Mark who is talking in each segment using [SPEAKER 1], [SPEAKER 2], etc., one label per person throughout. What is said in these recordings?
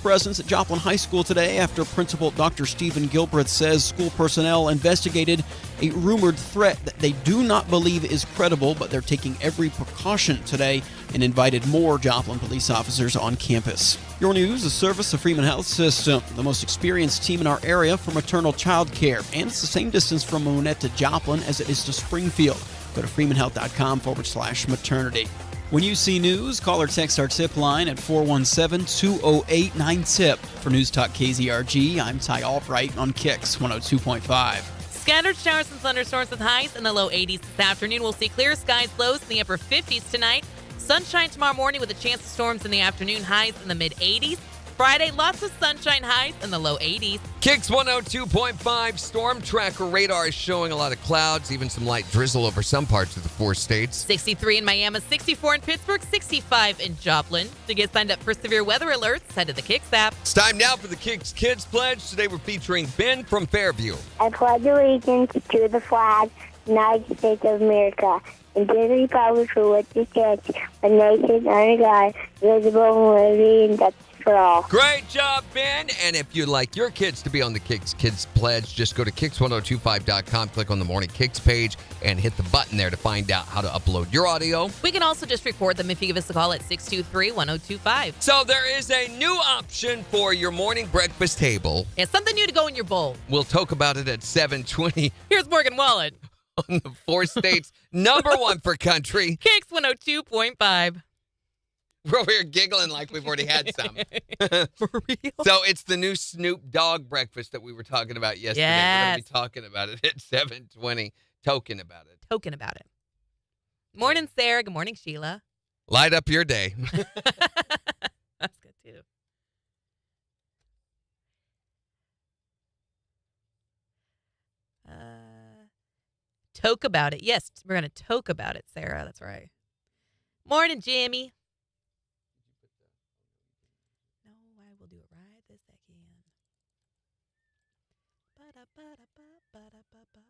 [SPEAKER 1] presence at Joplin High School today after Principal Dr. Stephen Gilbreth says school personnel investigated a rumored threat that they do not believe is credible, but they're taking every precaution today and invited more Joplin police officers on campus. Your news, a service of Freeman Health System, the most experienced team in our area for maternal child care, and it's the same distance from Monette to Joplin as it is to Springfield. Go to freemanhealth.com/maternity. When you see news, call or text our tip line at 417-208-9TIP. For News Talk KZRG, I'm Ty Albright on KIX 102.5.
[SPEAKER 2] Scattered showers and thunderstorms with highs in the low 80s this afternoon. We'll see clear skies, lows in the upper 50s tonight. Sunshine tomorrow morning with a chance of storms in the afternoon, highs in the mid-80s. Friday, lots of sunshine, highs in the low 80s.
[SPEAKER 3] KIX 102.5 storm tracker radar is showing a lot of clouds, even some light drizzle over some parts of the 4 states.
[SPEAKER 2] 63 in Miami, 64 in Pittsburgh, 65 in Joplin. To get signed up for severe weather alerts, head to the KIX app.
[SPEAKER 3] It's time now for the KIX Kids Pledge. Today we're featuring Ben from Fairview.
[SPEAKER 4] I pledge allegiance to the flag, United States of America, and to the republic for which it stands, a nation under God, indivisible, with liberty and justice for all.
[SPEAKER 3] Great job, Ben. And if you'd like your kids to be on the KIX Kids Pledge, just go to KIX1025.com, click on the Morning KIX page, and hit the button there to find out how to upload your audio.
[SPEAKER 2] We can also just record them if you give us a call at 623-1025.
[SPEAKER 3] So there is a new option for your morning breakfast table.
[SPEAKER 2] It's something new to go in your bowl.
[SPEAKER 3] We'll talk about it at 7:20
[SPEAKER 2] Here's Morgan Wallen.
[SPEAKER 3] on the 4 states. Number 1 for country.
[SPEAKER 2] KIX 102.5.
[SPEAKER 3] We're over here giggling like we've already had some.
[SPEAKER 2] For real?
[SPEAKER 3] So it's the new Snoop Dogg breakfast that we were talking about yesterday. We're
[SPEAKER 2] Yes.
[SPEAKER 3] going to be talking about it at 7:20, token about it.
[SPEAKER 2] Token about it. Morning, Sarah. Good morning, Sheila.
[SPEAKER 3] Light up your day.
[SPEAKER 2] That's good, too. Toke about it. Yes, we're going to toke about it, Sarah. That's right. Morning, Jimmy. No, I will do it right this second. Ba-da-ba-da-ba-ba-da-ba-ba-ba.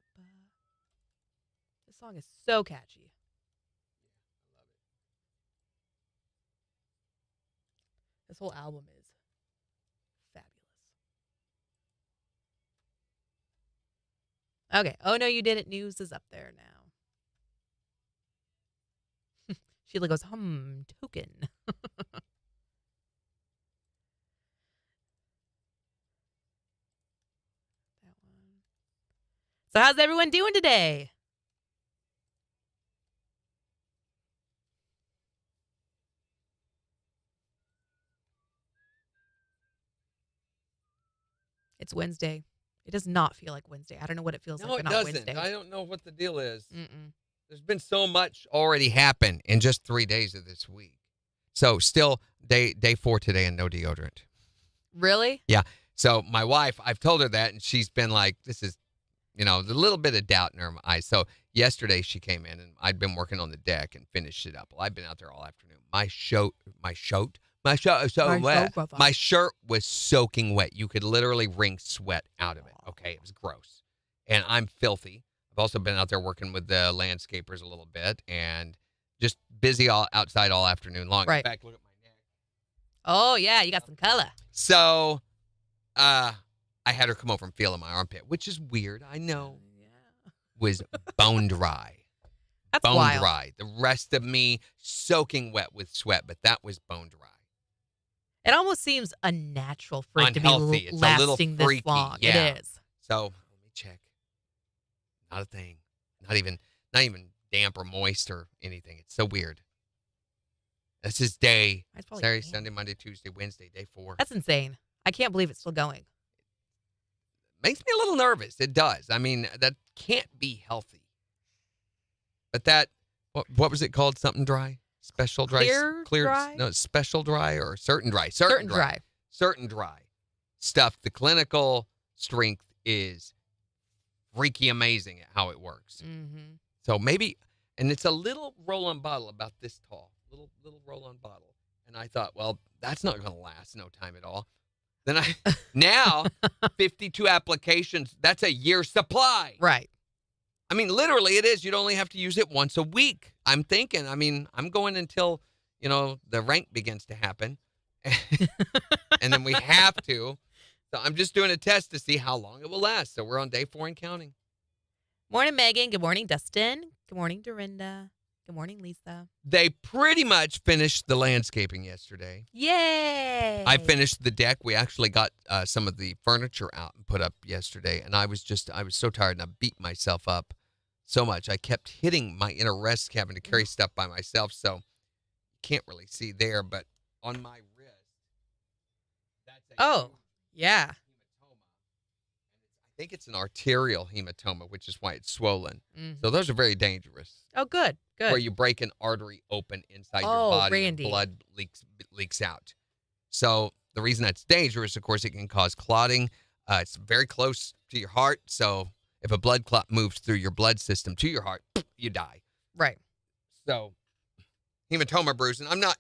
[SPEAKER 2] This song is so catchy. This whole album is fabulous. Okay. Oh, no, you didn't. News is up there now. Sheila goes, token. That one. So how's everyone doing today? It's Wednesday. It does not feel like Wednesday. I don't know what it feels
[SPEAKER 3] No,
[SPEAKER 2] like,
[SPEAKER 3] it
[SPEAKER 2] but not
[SPEAKER 3] doesn't.
[SPEAKER 2] Wednesday.
[SPEAKER 3] I don't know what the deal is.
[SPEAKER 2] Mm-mm.
[SPEAKER 3] There's been so much already happen in just 3 days of this week. So still day 4 today and no deodorant.
[SPEAKER 2] Really?
[SPEAKER 3] Yeah. So my wife, I've told her that, and she's been like, this is, a little bit of doubt in her eyes. So yesterday she came in, and I'd been working on the deck and finished it up. Well, I've been out there all afternoon. My shirt is so wet. My shirt was soaking wet. You could literally wring sweat out of it. Okay, it was gross. And I'm filthy. I've also been out there working with the landscapers a little bit and just busy outside all afternoon long.
[SPEAKER 2] Right.
[SPEAKER 3] In fact, look at my neck.
[SPEAKER 2] Oh, yeah, you got some color.
[SPEAKER 3] So I had her come over and feel in my armpit, which is weird. I know.
[SPEAKER 2] Yeah.
[SPEAKER 3] Was bone dry.
[SPEAKER 2] That's
[SPEAKER 3] Bone
[SPEAKER 2] wild.
[SPEAKER 3] dry. The rest of me soaking wet with sweat, but that was bone dry.
[SPEAKER 2] It almost seems unnatural for it to
[SPEAKER 3] Unhealthy.
[SPEAKER 2] be
[SPEAKER 3] It's a little
[SPEAKER 2] lasting
[SPEAKER 3] freaky.
[SPEAKER 2] this long.
[SPEAKER 3] Yeah.
[SPEAKER 2] It is.
[SPEAKER 3] So let me check. Not a thing. Not even damp or moist or anything. It's so weird. This is day
[SPEAKER 2] It's probably
[SPEAKER 3] Saturday,
[SPEAKER 2] damp.
[SPEAKER 3] Sunday, Monday, Tuesday, Wednesday, day 4.
[SPEAKER 2] That's insane. I can't believe it's still going.
[SPEAKER 3] Makes me a little nervous. It does. I mean, that can't be healthy. But that, what was it called? Something dry? Special dry?
[SPEAKER 2] Clear dry?
[SPEAKER 3] No, special dry or certain dry?
[SPEAKER 2] Certain dry.
[SPEAKER 3] Certain dry stuff. The clinical strength is freaky amazing at how it works.
[SPEAKER 2] Mm-hmm.
[SPEAKER 3] So maybe, and it's a little roll-on bottle about this tall. Little roll-on bottle. And I thought, well, that's not going to last no time at all. Then now 52 applications, that's a year's supply.
[SPEAKER 2] Right.
[SPEAKER 3] I mean, literally it is. You'd only have to use it once a week. I'm thinking, I'm going until, the rank begins to happen. and then we have to. So I'm just doing a test to see how long it will last. So we're on day 4 and counting.
[SPEAKER 2] Morning, Megan. Good morning, Dustin. Good morning, Dorinda. Good morning, Lisa.
[SPEAKER 3] They pretty much finished the landscaping yesterday.
[SPEAKER 2] Yay!
[SPEAKER 3] I finished the deck. We actually got some of the furniture out and put up yesterday, and I was so tired, and I beat myself up so much. I kept hitting my inner rest, having to carry stuff by myself, so you can't really see there, but on my wrist, that's a
[SPEAKER 2] yeah.
[SPEAKER 3] hematoma. I think it's an arterial hematoma, which is why it's swollen.
[SPEAKER 2] Mm-hmm.
[SPEAKER 3] So those are very dangerous.
[SPEAKER 2] Oh, good.
[SPEAKER 3] Where you break an artery open inside your body and blood leaks out. So the reason that's dangerous, of course, it can cause clotting. It's very close to your heart. So if a blood clot moves through your blood system to your heart, you die.
[SPEAKER 2] Right.
[SPEAKER 3] So hematoma bruising. I'm not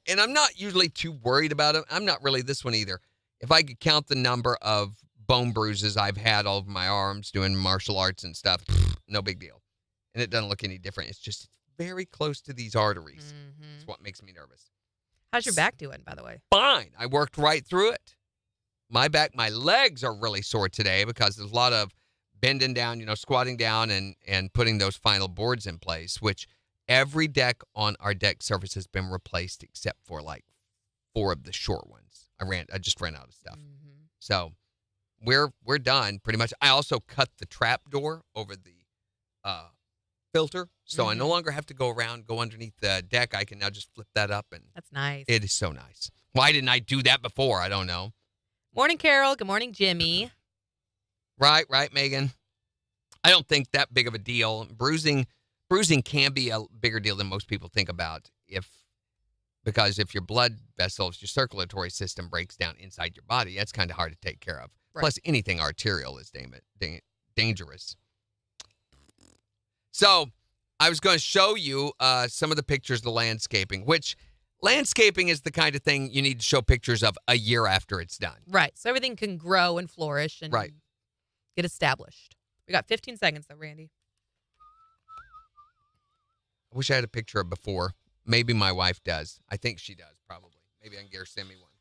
[SPEAKER 3] usually too worried about it. I'm not really this one either. If I could count the number of bone bruises I've had all over my arms doing martial arts and stuff, no big deal. And it doesn't look any different. It's just very close to these arteries.
[SPEAKER 2] Mm-hmm.
[SPEAKER 3] It's what makes me nervous.
[SPEAKER 2] How's your back doing, by the way?
[SPEAKER 3] Fine. I worked right through it. My legs are really sore today because there's a lot of bending down, squatting down and putting those final boards in place, which every deck on our deck surface has been replaced except for like 4 of the short ones. I just ran out of stuff.
[SPEAKER 2] Mm-hmm.
[SPEAKER 3] So we're done pretty much. I also cut the trap door over the filter, so I no longer have to go underneath the deck. I can now just flip that up, and
[SPEAKER 2] that's nice.
[SPEAKER 3] It is so nice. Why didn't I do that before? I don't know.
[SPEAKER 2] Morning, Carol. Good morning, Jimmy.
[SPEAKER 3] Right, Megan. I don't think that big of a deal. Bruising can be a bigger deal than most people think about because if your blood vessels, your circulatory system breaks down inside your body, that's kind of hard to take care of.
[SPEAKER 2] Right.
[SPEAKER 3] Plus, anything arterial is dangerous. So I was going to show you some of the pictures of the landscaping, which landscaping is the kind of thing you need to show pictures of a year after it's done.
[SPEAKER 2] Right. So everything can grow and flourish and get established. We got 15 seconds, though, Randy.
[SPEAKER 3] I wish I had a picture of before. Maybe my wife does. I think she does, probably. Maybe I can get her to send me one.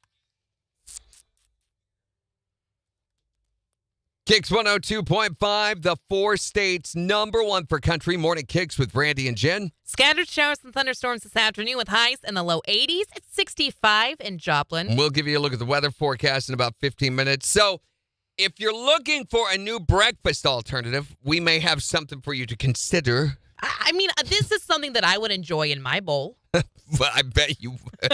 [SPEAKER 3] KIX 102.5, the 4 states' #1 for country. Morning KIX with Randy and Jen.
[SPEAKER 2] Scattered showers and thunderstorms this afternoon with highs in the low 80s. It's 65 in Joplin.
[SPEAKER 3] We'll give you a look at the weather forecast in about 15 minutes. So if you're looking for a new breakfast alternative, we may have something for you to consider.
[SPEAKER 2] I mean, this is something that I would enjoy in my bowl.
[SPEAKER 3] Well, I bet you would.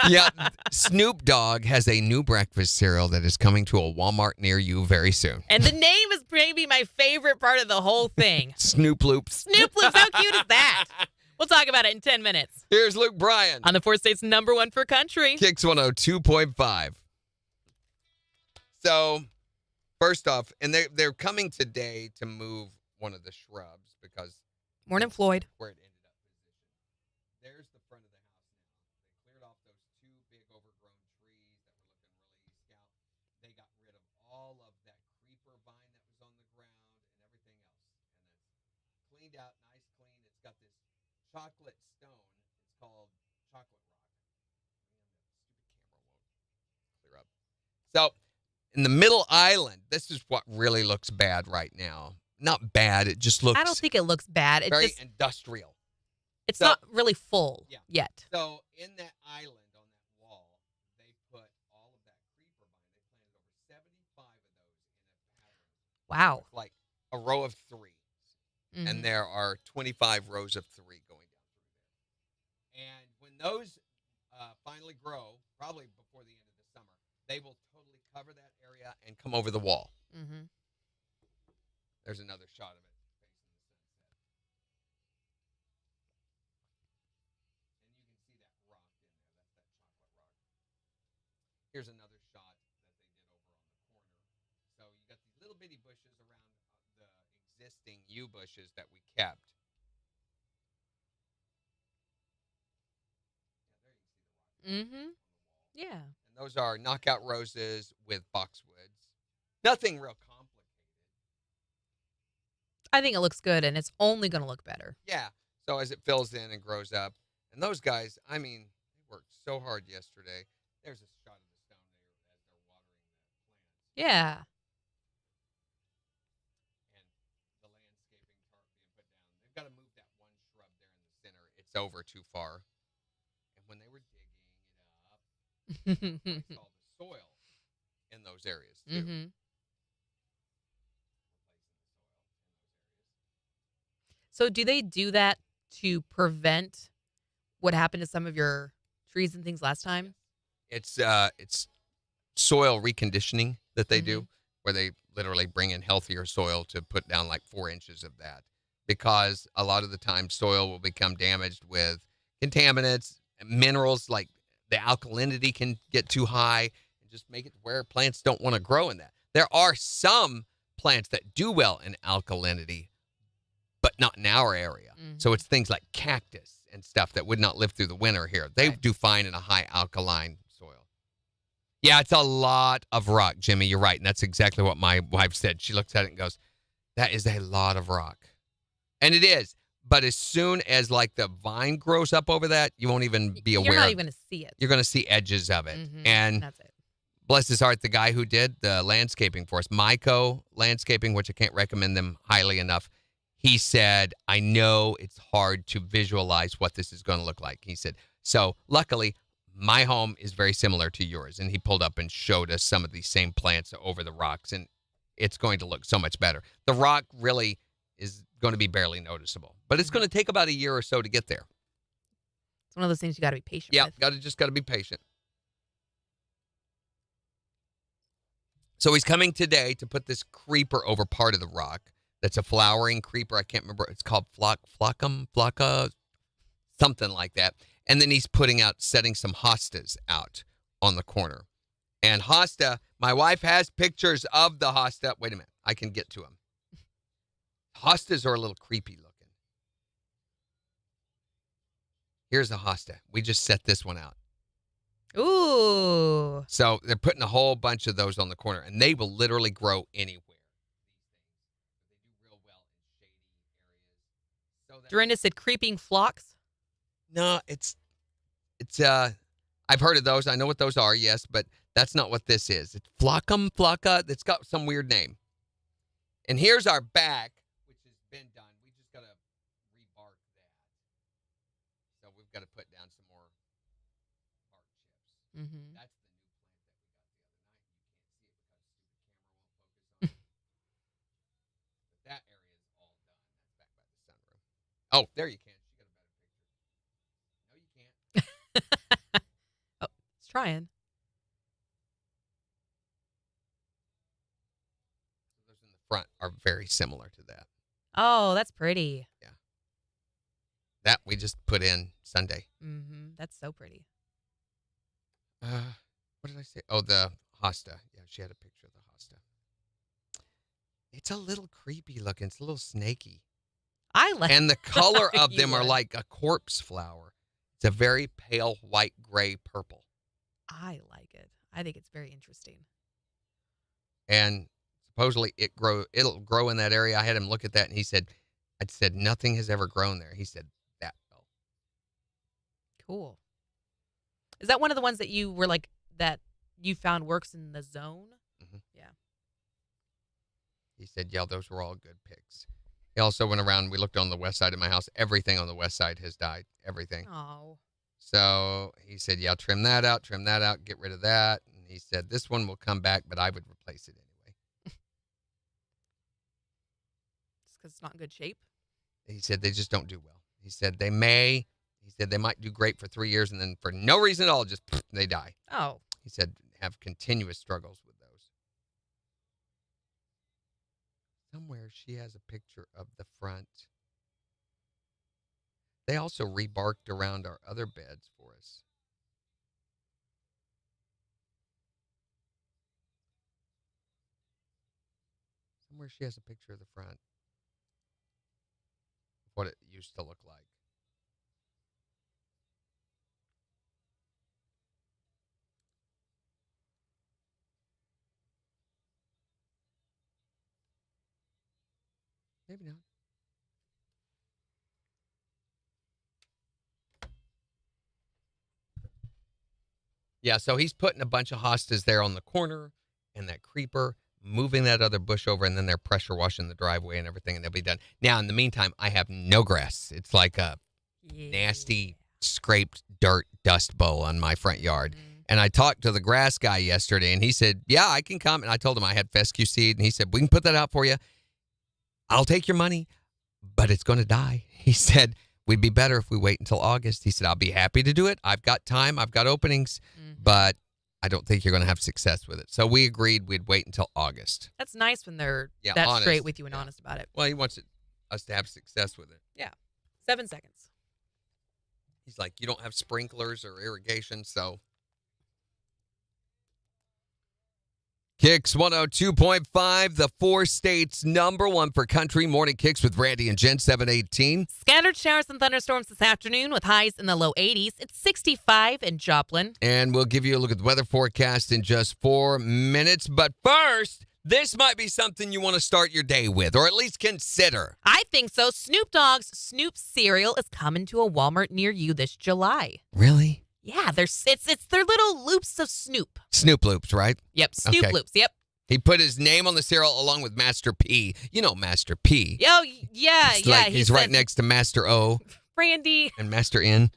[SPEAKER 3] Yeah, Snoop Dogg has a new breakfast cereal that is coming to a Walmart near you very soon.
[SPEAKER 2] And the name is maybe my favorite part of the whole thing.
[SPEAKER 3] Snoop Loops.
[SPEAKER 2] Snoop Loops, how cute is that? We'll talk about it in 10 minutes.
[SPEAKER 3] Here's Luke Bryan.
[SPEAKER 2] On the 4 states' #1 for country.
[SPEAKER 3] KIX 102.5. So, first off, and they're coming today to move one of the shrubs because
[SPEAKER 2] Morning, Floyd.
[SPEAKER 3] where it ended up positioned. There's the front of the house now. They cleared off those 2 big overgrown trees that were looking really scout. They got rid of all of that creeper vine that was on the ground and everything else. And it's cleaned out, nice clean. It's got this chocolate stone. It's called chocolate rock. Stupid camera won't clear up. So, in the middle island, this is what really looks bad right now. Not bad, it just looks
[SPEAKER 2] I don't think it looks bad.
[SPEAKER 3] very industrial.
[SPEAKER 2] It's not really full yet.
[SPEAKER 3] So in that island on that wall, they put all of that creeper vine. They planted over 75 of those in a pattern.
[SPEAKER 2] Wow.
[SPEAKER 3] With like a row of 3.
[SPEAKER 2] Mm-hmm.
[SPEAKER 3] And there are 25 rows of 3 going down through there. And when those finally grow, probably before the end of the summer, they will totally cover that area and come over the wall.
[SPEAKER 2] Mm-hmm.
[SPEAKER 3] There's another shot of it facing the sunset. And you can see that rock in there. That's that chocolate rock. Here's another shot that they did over on the corner. So you got these little bitty bushes around the existing yew bushes that we kept. Yeah, there you can see the rock.
[SPEAKER 2] Mm-hmm. Yeah.
[SPEAKER 3] And those are knockout roses with boxwoods. Nothing real complicated.
[SPEAKER 2] I think it looks good, and it's only going to look better.
[SPEAKER 3] Yeah. So as it fills in and grows up. And those guys, I mean, they worked so hard yesterday. There's a shot
[SPEAKER 2] Yeah.
[SPEAKER 3] And the landscaping tarp being put down. They've got to move that one shrub there in the center. It's over too far. And when they were digging it up, I saw the soil in those areas too.
[SPEAKER 2] Mm-hmm. So do they do that to prevent what happened to some of your trees and things last time?
[SPEAKER 3] It's soil reconditioning that they
[SPEAKER 2] Mm-hmm.
[SPEAKER 3] do, where they literally bring in healthier soil to put down like 4 inches of that, because a lot of the time soil will become damaged with contaminants, minerals, like the alkalinity can get too high and just make it where plants don't want to grow in that. There are some plants that do well in alkalinity, but not in our area. So
[SPEAKER 2] Mhm.
[SPEAKER 3] it's things like cactus and stuff that would not live through the winter here. They
[SPEAKER 2] Right.
[SPEAKER 3] do fine in a high alkaline soil. Yeah, it's a lot of rock, Jimmy. You're right. And that's exactly what my wife said. She looks at it and goes, that is a lot of rock. And it is. But as soon as like the vine grows up over that, you won't even be aware.
[SPEAKER 2] You're not even going to see it.
[SPEAKER 3] You're going to see edges of it.
[SPEAKER 2] Mhm.
[SPEAKER 3] And
[SPEAKER 2] That's it.
[SPEAKER 3] bless his heart, the guy who did the landscaping for us, Myco Landscaping, which I can't recommend them highly enough, he said, I know it's hard to visualize what this is going to look like. He said, so luckily, my home is very similar to yours. And he pulled up and showed us some of these same plants over the rocks, and it's going to look so much better. The rock really is going to be barely noticeable, but it's going to take about a year or so to get there.
[SPEAKER 2] It's one of those things you got to be patient
[SPEAKER 3] Yeah,
[SPEAKER 2] with.
[SPEAKER 3] got to be patient. So he's coming today to put this creeper over part of the rock. That's a flowering creeper. I can't remember. It's called flocka, something like that. And then he's setting some hostas out on the corner. And hosta, my wife has pictures of the hosta. Wait a minute. I can get to them. Hostas are a little creepy looking. Here's a hosta. We just set this one out.
[SPEAKER 2] Ooh.
[SPEAKER 3] So they're putting a whole bunch of those on the corner, and they will literally grow anywhere. They do real well in shady areas.
[SPEAKER 2] Dorinda said creeping flocks.
[SPEAKER 3] No, it's I've heard of those. I know what those are, yes, but that's not what this is. It's flocka. It's got some weird name. And here's our back, which has been done. We just got to rebark that. So we've got to put down some more bark chips.
[SPEAKER 2] Mm-hmm.
[SPEAKER 3] That's the new plant that we got the other night. You can't see it because the camera won't focus on it. But that area is all done. That's back by the sunroom. Oh, there you can. She got a better picture. No, you can't.
[SPEAKER 2] Oh, it's trying.
[SPEAKER 3] Those in the front are very similar to that.
[SPEAKER 2] Oh, that's pretty.
[SPEAKER 3] That we just put in Sunday.
[SPEAKER 2] Mm-hmm. That's so pretty.
[SPEAKER 3] What did I say? Oh, the hosta. Yeah, she had a picture of the hosta. It's a little creepy looking. It's a little snaky.
[SPEAKER 2] I like
[SPEAKER 3] And the color of
[SPEAKER 2] You
[SPEAKER 3] them are
[SPEAKER 2] would.
[SPEAKER 3] like a corpse flower. It's a very pale white, gray, purple.
[SPEAKER 2] I like it. I think it's very interesting.
[SPEAKER 3] And supposedly it'll grow in that area. I had him look at that, and I said, nothing has ever grown there. He said, that will.
[SPEAKER 2] Cool. Is that one of the ones that you were like that you found works in the zone?
[SPEAKER 3] Mhm.
[SPEAKER 2] Yeah.
[SPEAKER 3] He said, yeah, those were all good picks. He also went around, we looked on the west side of my house. Everything on the west side has died. Everything.
[SPEAKER 2] Oh.
[SPEAKER 3] So he said, yeah, trim that out, get rid of that. And he said, this one will come back, but I would replace it anyway.
[SPEAKER 2] Just because it's not in good shape?
[SPEAKER 3] He said, they just don't do well. He said, they might do great for 3 years, and then for no reason at all, just they die.
[SPEAKER 2] Oh.
[SPEAKER 3] He said, have continuous struggles with those. Somewhere she has a picture of the front. They also rebarked around our other beds for us. Somewhere she has a picture of the front. Of what it used to look like. Maybe not. Yeah, so he's putting a bunch of hostas there on the corner, and that creeper, moving that other bush over, and then they're pressure washing the driveway and everything, and they'll be done. Now, in the meantime, I have no grass. It's like a nasty, scraped dirt dust bowl on my front yard. And I talked to the grass guy yesterday, and he said, yeah, I can come. And I told him I had fescue seed, and he said, we can put that out for you. I'll take your money, but it's going to die. He said, we'd be better if we wait until August. He said, I'll be happy to do it. I've got time. I've got openings, but I don't think you're going to have success with it. So we agreed we'd wait until August.
[SPEAKER 2] That's nice when they're that
[SPEAKER 3] honest.
[SPEAKER 2] straight with you and honest about it.
[SPEAKER 3] Well, he wants us to have success with it.
[SPEAKER 2] Yeah. 7 seconds.
[SPEAKER 3] He's like, you don't have sprinklers or irrigation, so. KIX 102.5, the 4 states #1 for country. Morning KIX with Randy and Jen, 718.
[SPEAKER 2] Scattered showers and thunderstorms this afternoon with highs in the low 80s. It's 65 in Joplin.
[SPEAKER 3] And we'll give you a look at the weather forecast in just 4 minutes. But first, this might be something you want to start your day with, or at least consider.
[SPEAKER 2] I think so. Snoop Dogg's Snoop cereal is coming to a Walmart near you this July.
[SPEAKER 3] Really?
[SPEAKER 2] Yeah, it's their little loops of Snoop.
[SPEAKER 3] Snoop Loops, right?
[SPEAKER 2] Yep, Snoop
[SPEAKER 3] Okay.
[SPEAKER 2] Loops, yep.
[SPEAKER 3] He put his name on the cereal along with Master P. You know Master P.
[SPEAKER 2] Oh, yeah,
[SPEAKER 3] It's
[SPEAKER 2] yeah.
[SPEAKER 3] like he's right next to Master O
[SPEAKER 2] Randy.
[SPEAKER 3] and Master N.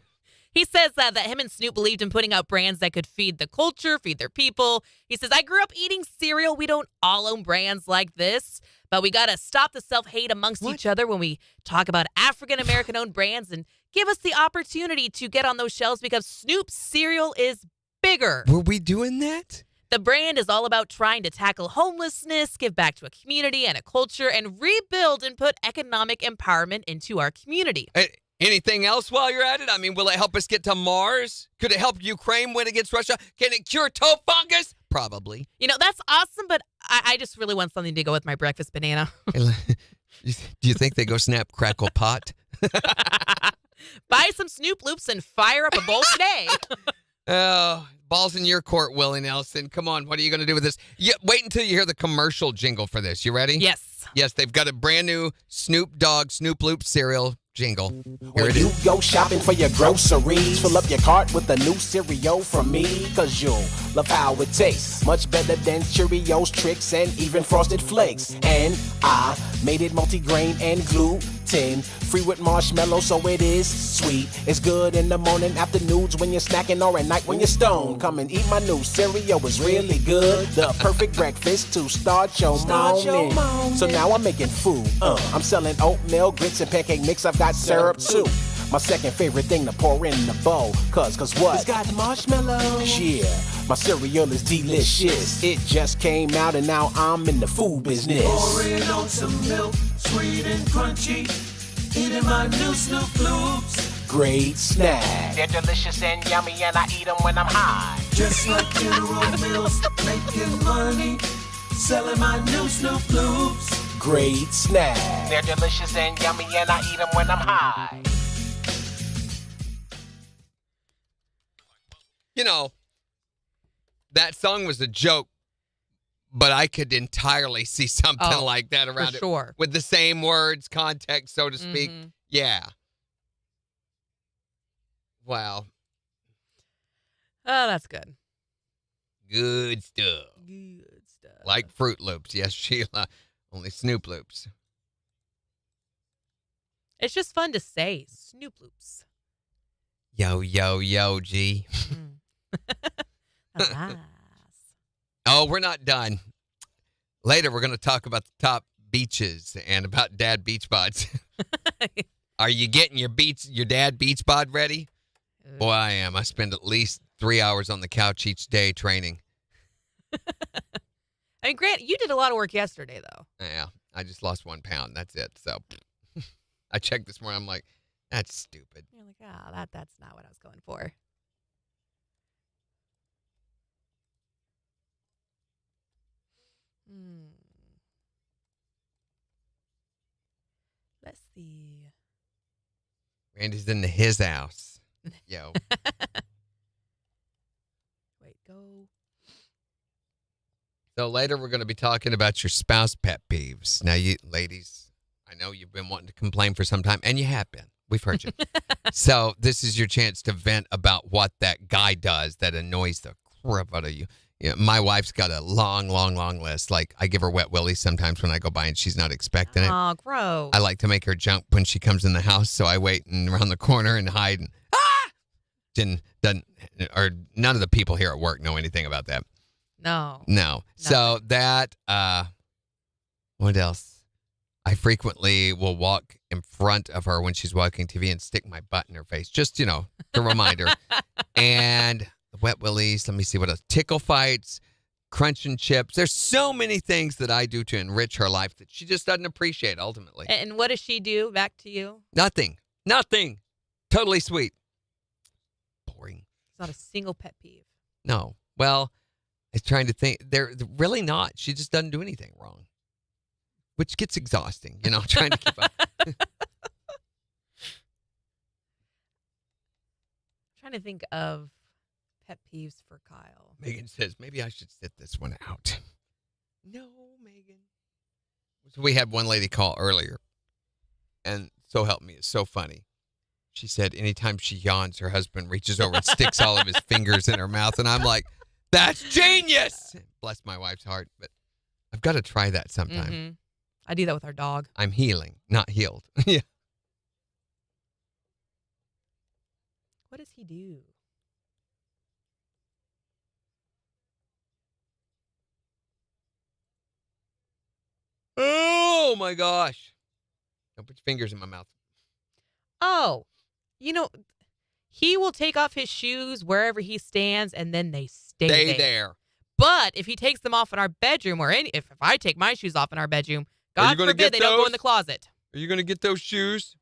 [SPEAKER 2] He says that him and Snoop believed in putting out brands that could feed the culture, feed their people. He says, I grew up eating cereal. We don't all own brands like this, but we got to stop the self-hate amongst each other when we talk about African-American-owned brands and give us the opportunity to get on those shelves because Snoop's cereal is bigger.
[SPEAKER 3] Were we doing that?
[SPEAKER 2] The brand is all about trying to tackle homelessness, give back to a community and a culture, and rebuild and put economic empowerment into our community.
[SPEAKER 3] Anything else while you're at it? I mean, will it help us get to Mars? Could it help Ukraine win against Russia? Can it cure toe fungus? Probably.
[SPEAKER 2] You know, that's awesome, but I just really want something to go with my breakfast banana.
[SPEAKER 3] Do you think they go snap, crackle, pot?
[SPEAKER 2] Buy some Snoop Loops and fire up a bowl today.
[SPEAKER 3] Oh, ball's in your court, Willie Nelson. Come on, what are you going to do with this? Wait until you hear the commercial jingle for this. You ready?
[SPEAKER 2] Yes.
[SPEAKER 3] Yes, they've got a brand new Snoop Dogg Snoop Loop cereal jingle. Here
[SPEAKER 5] When
[SPEAKER 3] it
[SPEAKER 5] you
[SPEAKER 3] is.
[SPEAKER 5] go shopping for your groceries, fill up your cart with the new cereal from me, cause you'll love how it tastes. Much better than Cheerios, Trix, and even Frosted Flakes. And I made it multi-grain and gluten free with marshmallow, so it is sweet. It's good in the morning, afternoons when you're snacking, or at night when you're stoned. Come and eat my new cereal, it's really good. The perfect breakfast to start your morning. So now I'm making food. I'm selling oatmeal, grits, and pancake mix. I've got syrup too. My second favorite thing to pour in the bowl. Cause what? It's got marshmallows. Yeah, my cereal is delicious. It just came out and now I'm in the food business.
[SPEAKER 6] Pouring on some milk, sweet and crunchy. Eating my new Snoop Loops.
[SPEAKER 5] Great snack.
[SPEAKER 7] They're delicious and yummy, and I eat them when I'm high.
[SPEAKER 6] Just like General Mills, making money. Selling my new Snoop Loops.
[SPEAKER 5] Great snack.
[SPEAKER 7] They're delicious and yummy, and I eat them when I'm high.
[SPEAKER 3] You know, that song was a joke, but I could entirely see something like that around it.
[SPEAKER 2] Sure.
[SPEAKER 3] With the same words, context, so to speak.
[SPEAKER 2] Mhm.
[SPEAKER 3] Yeah. Wow.
[SPEAKER 2] Oh, that's good.
[SPEAKER 3] Good stuff.
[SPEAKER 2] Good stuff.
[SPEAKER 3] Like Fruit Loops. Yes, Sheila. Only Snoop Loops.
[SPEAKER 2] It's just fun to say Snoop Loops.
[SPEAKER 3] Yo, yo, yo, G.
[SPEAKER 2] That's nice.
[SPEAKER 3] Oh, we're not done. Later, we're going to talk about the top beaches and about dad beach bods. Are you getting your dad beach bod ready? Boy, I am. I spend at least 3 hours on the couch each day training.
[SPEAKER 2] I mean, Grant, you did a lot of work yesterday, though.
[SPEAKER 3] Yeah, I just lost 1 pound. That's it. So I checked this morning. I'm like, that's stupid.
[SPEAKER 2] You're like, that's not what I was going for. Let's see.
[SPEAKER 3] Randy's in his house. Yo.
[SPEAKER 2] Wait, go.
[SPEAKER 3] So later we're going to be talking about your spouse pet peeves. Now, you ladies, I know you've been wanting to complain for some time, and you have been. We've heard you. So this is your chance to vent about what that guy does that annoys the crap out of you. Yeah, my wife's got a long, long, long list. Like, I give her wet willies sometimes when I go by and she's not expecting it.
[SPEAKER 2] Oh, gross.
[SPEAKER 3] I like to make her jump when she comes in the house, so I wait and around the corner and hide. And, none of the people here at work know anything about that.
[SPEAKER 2] No.
[SPEAKER 3] No. So that, what else? I frequently will walk in front of her when she's watching TV and stick my butt in her face, just, to remind her. And the wet willies, let me see what else. Tickle fights, crunching chips. There's so many things that I do to enrich her life that she just doesn't appreciate ultimately.
[SPEAKER 2] And what does she do back to you?
[SPEAKER 3] Nothing. Totally sweet. Boring.
[SPEAKER 2] It's not a single pet peeve.
[SPEAKER 3] No. Well, I was trying to think. They're really not. She just doesn't do anything wrong, which gets exhausting, trying to keep up.
[SPEAKER 2] Trying to think of pet peeves for Kyle.
[SPEAKER 3] Megan says, maybe I should sit this one out. No, Megan. So we had one lady call earlier, and so help me, it's so funny. She said anytime she yawns, her husband reaches over and sticks all of his fingers in her mouth, and I'm like, that's genius! Bless my wife's heart, but I've got to try that sometime.
[SPEAKER 2] Mm-hmm. I do that with our dog.
[SPEAKER 3] I'm healing, not healed. Yeah.
[SPEAKER 2] What does he do?
[SPEAKER 3] Oh, my gosh. Don't put your fingers in my mouth.
[SPEAKER 2] Oh, he will take off his shoes wherever he stands, and then they stay there. But if he takes them off in our bedroom, or if I take my shoes off in our bedroom, God forbid they don't go in the closet.
[SPEAKER 3] Are you going to get those shoes?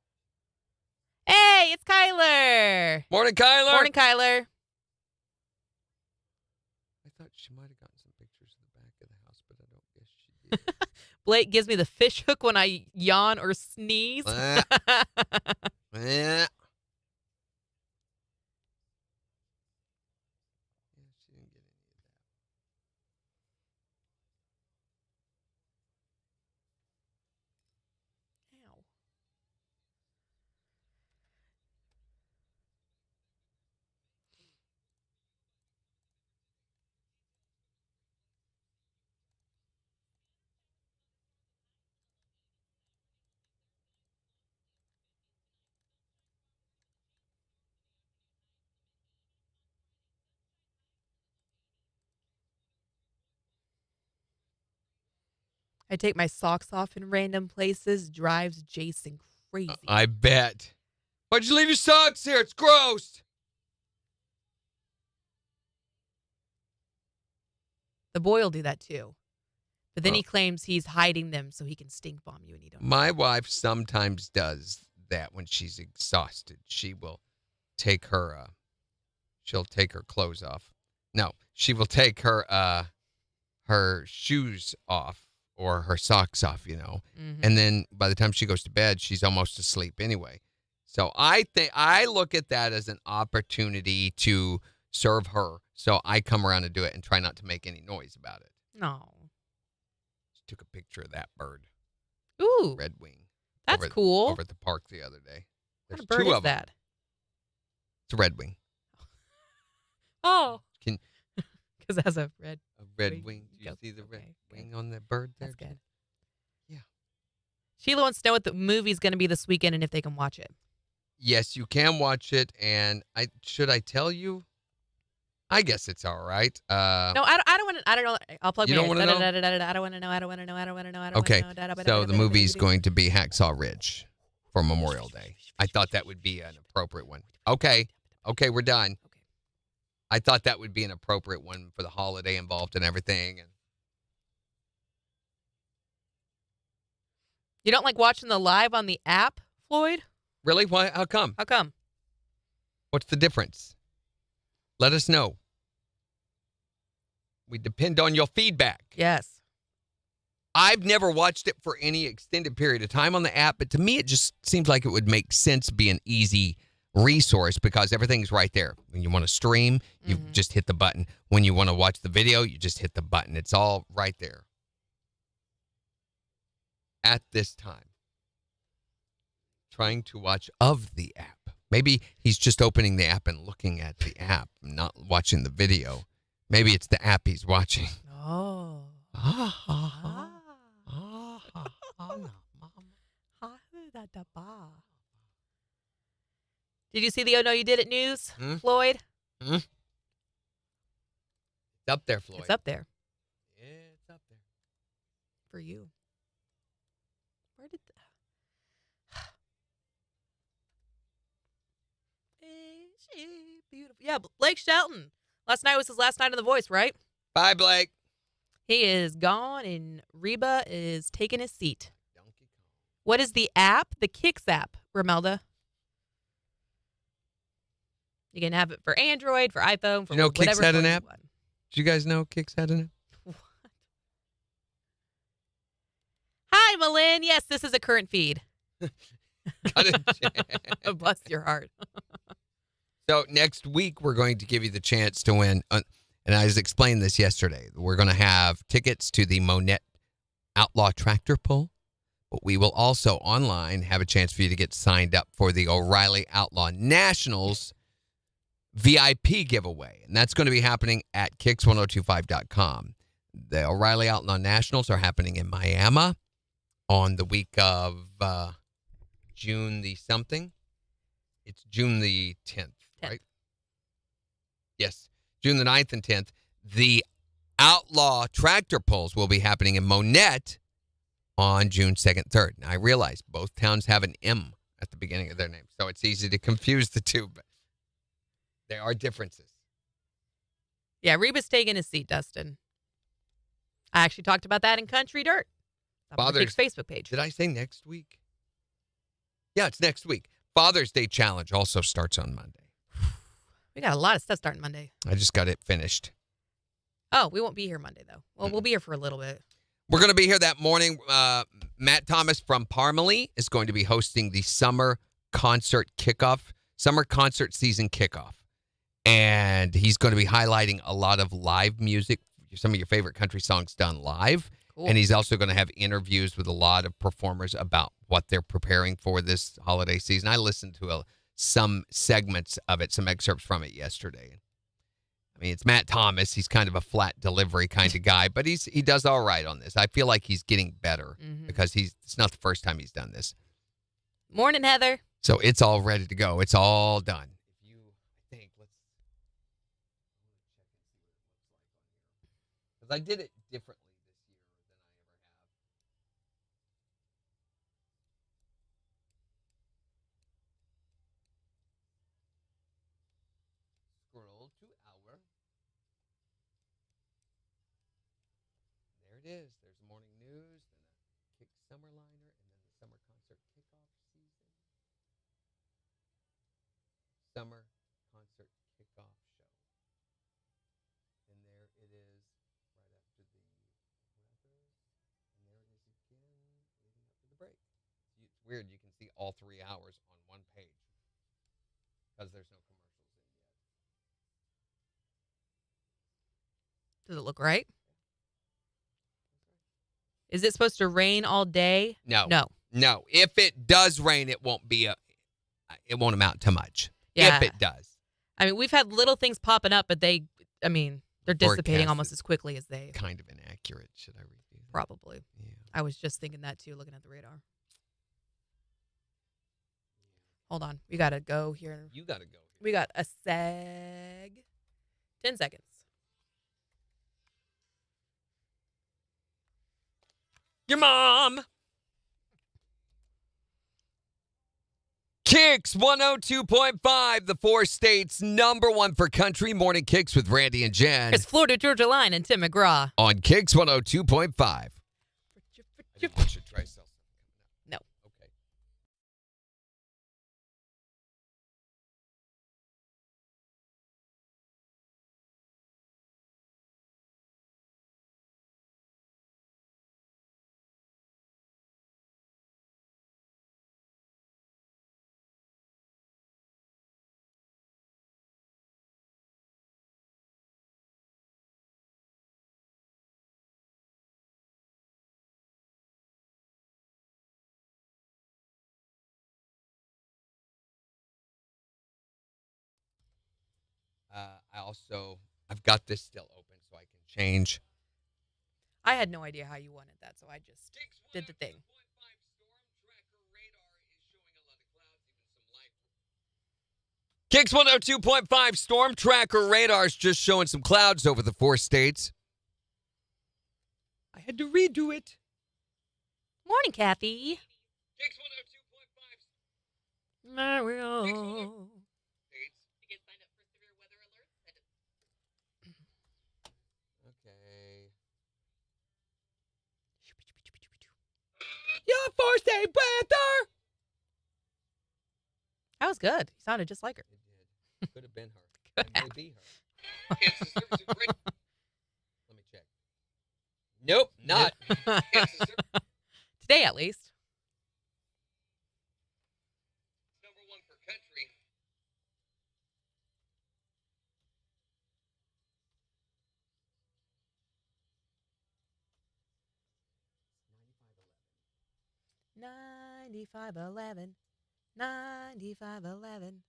[SPEAKER 2] Hey, it's Kyler.
[SPEAKER 3] Morning, Kyler.
[SPEAKER 2] Morning, Kyler.
[SPEAKER 3] I thought she might have gotten some pictures of the back of the house, but I don't guess she did.
[SPEAKER 2] Blake gives me the fish hook when I yawn or sneeze.
[SPEAKER 3] Yeah. She didn't get any of that.
[SPEAKER 2] Ow. I take my socks off in random places. Drives Jason crazy.
[SPEAKER 3] I bet. Why'd you leave your socks here? It's gross.
[SPEAKER 2] The boy will do that too. But then he claims he's hiding them so he can stink bomb you and you don't.
[SPEAKER 3] My wife sometimes does that when she's exhausted. She will take her she'll take her clothes off. No, she will take her shoes off or her socks off,
[SPEAKER 2] Mm-hmm.
[SPEAKER 3] And then by the time she goes to bed, she's almost asleep anyway. So I look at that as an opportunity to serve her. So I come around and do it and try not to make any noise about it.
[SPEAKER 2] No.
[SPEAKER 3] Just took a picture of that bird.
[SPEAKER 2] Ooh.
[SPEAKER 3] Red wing.
[SPEAKER 2] That's cool.
[SPEAKER 3] Over at the park the other day.
[SPEAKER 2] What
[SPEAKER 3] There's
[SPEAKER 2] a bird
[SPEAKER 3] two
[SPEAKER 2] is
[SPEAKER 3] of them.
[SPEAKER 2] that?
[SPEAKER 3] It's a red wing.
[SPEAKER 2] Oh.
[SPEAKER 3] Can
[SPEAKER 2] Because it has a red.
[SPEAKER 3] a red
[SPEAKER 2] wing.
[SPEAKER 3] wing? Do you
[SPEAKER 2] Go-
[SPEAKER 3] see the red
[SPEAKER 2] okay,
[SPEAKER 3] wing
[SPEAKER 2] good.
[SPEAKER 3] on the bird there?
[SPEAKER 2] That's good.
[SPEAKER 3] Yeah.
[SPEAKER 2] Sheila wants to know what the movie's going to be this weekend and if they can watch it.
[SPEAKER 3] Yes, you can watch it, and should I tell you? I guess it's all right.
[SPEAKER 2] No, I don't want to. I don't know. I'll plug
[SPEAKER 3] You
[SPEAKER 2] my
[SPEAKER 3] don't
[SPEAKER 2] ears.
[SPEAKER 3] wanna know?
[SPEAKER 2] I don't want to know. I don't want to know. I don't want to know. I don't
[SPEAKER 3] Okay,
[SPEAKER 2] want to know.
[SPEAKER 3] so the movie's going to be Hacksaw Ridge for Memorial Day. I thought that would be an appropriate one. Okay, we're done.
[SPEAKER 2] Okay.
[SPEAKER 3] I thought that would be an appropriate one for the holiday involved and everything. And
[SPEAKER 2] You don't like watching the live on the app, Floyd?
[SPEAKER 3] really, why? How come?
[SPEAKER 2] How come?
[SPEAKER 3] What's the difference? Let us know. We depend on your feedback.
[SPEAKER 2] Yes.
[SPEAKER 3] I've never watched it for any extended period of time on the app, but to me, it just seems like it would make sense, be an easy resource because everything's right there. When you want to stream, you just hit the button. When you want to watch the video, you just hit the button. It's all right there. At this time, trying to watch of the app. Maybe he's just opening the app and looking at the app, not watching the video. Maybe it's the app he's watching.
[SPEAKER 2] Oh. Did you see the Oh No You Did It news, Floyd?
[SPEAKER 3] It's up there, Floyd.
[SPEAKER 2] It's up there
[SPEAKER 3] It's up there.
[SPEAKER 2] for you. Where did beautiful? Yeah, Blake Shelton. Last night was his last night on The Voice, right?
[SPEAKER 3] Bye, Blake.
[SPEAKER 2] He is gone, and Reba is taking his seat.
[SPEAKER 3] Donkey Kong.
[SPEAKER 2] What is the app? The KIX app, Romelda. You can have it for Android, for iPhone, for
[SPEAKER 3] You know KIX
[SPEAKER 2] whatever.
[SPEAKER 3] had an
[SPEAKER 2] phone you
[SPEAKER 3] app?
[SPEAKER 2] want.
[SPEAKER 3] Did you guys know KIX had an app?
[SPEAKER 2] What? Hi, Malin. Yes, this is a current feed.
[SPEAKER 3] Got it.
[SPEAKER 2] Bless your heart.
[SPEAKER 3] So next week, we're going to give you the chance to win. And I was explaining this yesterday. We're going to have tickets to the Monette Outlaw Tractor Pull. But we will also online have a chance for you to get signed up for the O'Reilly Outlaw Nationals VIP giveaway. And that's going to be happening at KIX1025.com. The O'Reilly Outlaw Nationals are happening in Miami on the week of June the something. It's June the 10th, right? Yes, June the 9th and 10th. The Outlaw Tractor Pulls will be happening in Monette on June 2nd, 3rd. Now, I realize both towns have an M at the beginning of their name, so it's easy to confuse the two, but there are differences.
[SPEAKER 2] Yeah, Reba's taking his seat, Dustin. I actually talked about that in Country Dirt. On the KIX Facebook page.
[SPEAKER 3] Did I say next week? Yeah, it's next week. Father's Day Challenge also starts on Monday.
[SPEAKER 2] We got a lot of stuff starting Monday.
[SPEAKER 3] I just got it finished.
[SPEAKER 2] Oh, we won't be here Monday, though. Well, we'll be here for a little bit.
[SPEAKER 3] We're going to be here that morning. Matt Thomas from Parmalee is going to be hosting the summer concert season kickoff. And he's going to be highlighting a lot of live music, some of your favorite country songs done live. Cool. And he's also going to have interviews with a lot of performers about what they're preparing for this holiday season. I listened to some segments of it, some excerpts from it yesterday. I mean, it's Matt Thomas. He's kind of a flat delivery kind of guy, but he does all right on this. I feel like he's getting better because it's not the first time he's done this.
[SPEAKER 2] Morning, Heather.
[SPEAKER 3] So it's all ready to go. It's all done. Because I did it differently this year than I ever have. Scroll to hour. There it is. There's morning news, then a KIX summer liner, and then the summer concert kickoff season. Summer concert kickoff show. And there it is right after the weather. And there it is again leading up to the break. It's weird. You can see all 3 hours on one page because there's no commercials in yet.
[SPEAKER 2] Does it look right? Is it supposed to rain all day?
[SPEAKER 3] No.
[SPEAKER 2] No.
[SPEAKER 3] If it does rain, it won't amount to much.
[SPEAKER 2] Yeah.
[SPEAKER 3] If it does.
[SPEAKER 2] I mean, we've had little things popping up, but they're dissipating
[SPEAKER 3] Forecast
[SPEAKER 2] almost as quickly as they.
[SPEAKER 3] Kind of inaccurate. Should I review that?
[SPEAKER 2] Probably.
[SPEAKER 3] Yeah.
[SPEAKER 2] I was just thinking that too, looking at the radar. Hold on. We got to go here.
[SPEAKER 3] You got to go.
[SPEAKER 2] We got a seg. 10 seconds.
[SPEAKER 3] Your mom. KIX 102.5, the 4 states #1 for country. Morning KIX with Randy and Jen.
[SPEAKER 2] It's Florida Georgia Line and Tim McGraw.
[SPEAKER 3] On KIX 102.5. I didn't want you to try something.
[SPEAKER 2] No.
[SPEAKER 3] Okay. I also I've got this still open so I can change.
[SPEAKER 2] I had no idea how you wanted that, so I just did the thing.
[SPEAKER 3] KIX 102.5 Storm Tracker Radar's just showing some clouds over the 4 states. I had to redo it.
[SPEAKER 2] Morning, Kathy.
[SPEAKER 3] KIX 102.5.
[SPEAKER 2] Mario.
[SPEAKER 3] You get signed up for severe weather alerts? Okay. Your 4-state weather.
[SPEAKER 2] That was good. You sounded just like her.
[SPEAKER 3] It did. Could have been her. It may be her. Let me check. Nope, not.
[SPEAKER 2] Today, at least.
[SPEAKER 3] Number 1 for country.
[SPEAKER 2] $95.11. $95.11.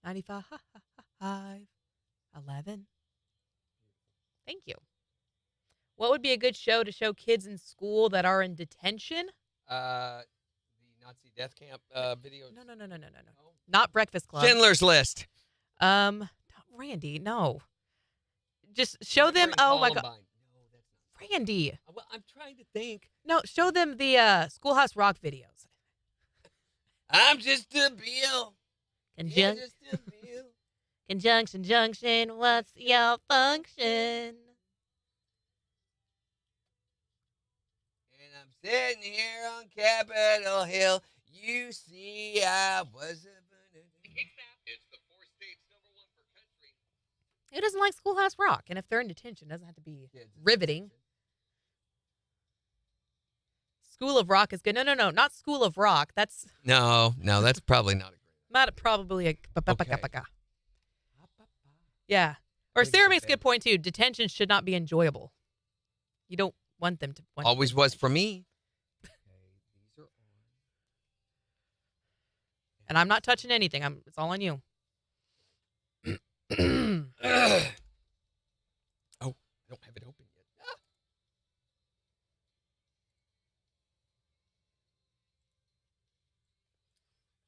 [SPEAKER 2] $95.11. Thank you. What would be a good show to show kids in school that are in detention?
[SPEAKER 3] The Nazi death camp videos.
[SPEAKER 2] No. Not Breakfast Club.
[SPEAKER 3] Schindler's List.
[SPEAKER 2] Randy, no. Just show them. Oh my God,
[SPEAKER 3] No, that's not.
[SPEAKER 2] Randy.
[SPEAKER 3] Well, I'm trying to think.
[SPEAKER 2] No, show them the Schoolhouse Rock videos.
[SPEAKER 3] I'm just a Bill.
[SPEAKER 2] Conjunction,
[SPEAKER 3] Just a Bill.
[SPEAKER 2] conjunction, junction. What's your function?
[SPEAKER 3] And I'm sitting here on Capitol Hill. You see, I was a. It's the 4 states number 1 for country.
[SPEAKER 2] Who doesn't like Schoolhouse Rock? And if they're in detention, it doesn't have to be riveting. School of Rock is good. No, not School of Rock. That's
[SPEAKER 3] No, that's probably not a great.
[SPEAKER 2] not probably a.
[SPEAKER 3] Okay.
[SPEAKER 2] Yeah. Or
[SPEAKER 3] I think
[SPEAKER 2] Sarah
[SPEAKER 3] it's
[SPEAKER 2] makes a
[SPEAKER 3] okay.
[SPEAKER 2] good point too. Detention should not be enjoyable. You don't want them to.
[SPEAKER 3] Always was for me.
[SPEAKER 2] And I'm not touching anything. It's all on you.
[SPEAKER 3] Oh, I don't have it open yet.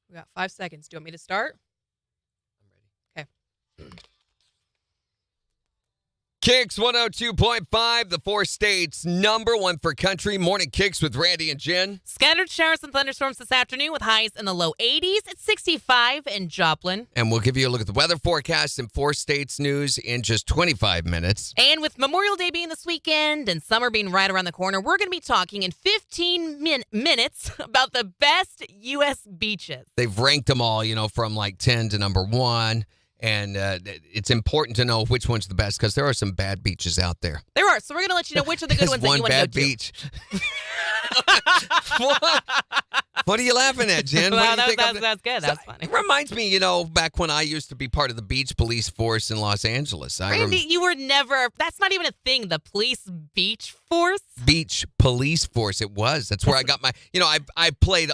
[SPEAKER 2] We got 5 seconds. Do you want me to start?
[SPEAKER 3] I'm ready.
[SPEAKER 2] Okay.
[SPEAKER 3] KIX 102.5, the 4 states number 1 for country. Morning KIX with Randy and Jen.
[SPEAKER 2] Scattered showers and thunderstorms this afternoon with highs in the low 80s. It's 65 in Joplin.
[SPEAKER 3] And we'll give you a look at the weather forecast and 4 states news in just 25 minutes.
[SPEAKER 2] And with Memorial Day being this weekend and summer being right around the corner, we're going to be talking in 15 minutes about the best U.S. beaches.
[SPEAKER 3] They've ranked them all, from like 10 to number 1. And it's important to know which one's the best because there are some bad beaches out there.
[SPEAKER 2] There are. So we're going to let you know which are the good
[SPEAKER 3] There's
[SPEAKER 2] ones that you want to go
[SPEAKER 3] one bad
[SPEAKER 2] to.
[SPEAKER 3] beach. What are you laughing at, Jen?
[SPEAKER 2] Well,
[SPEAKER 3] What do you think
[SPEAKER 2] that's good. That's funny.
[SPEAKER 3] It reminds me, back when I used to be part of the beach police force in Los Angeles.
[SPEAKER 2] Randy, you were never, that's not even a thing, the police beach force.
[SPEAKER 3] Beach police force, it was. That's where I got my, I played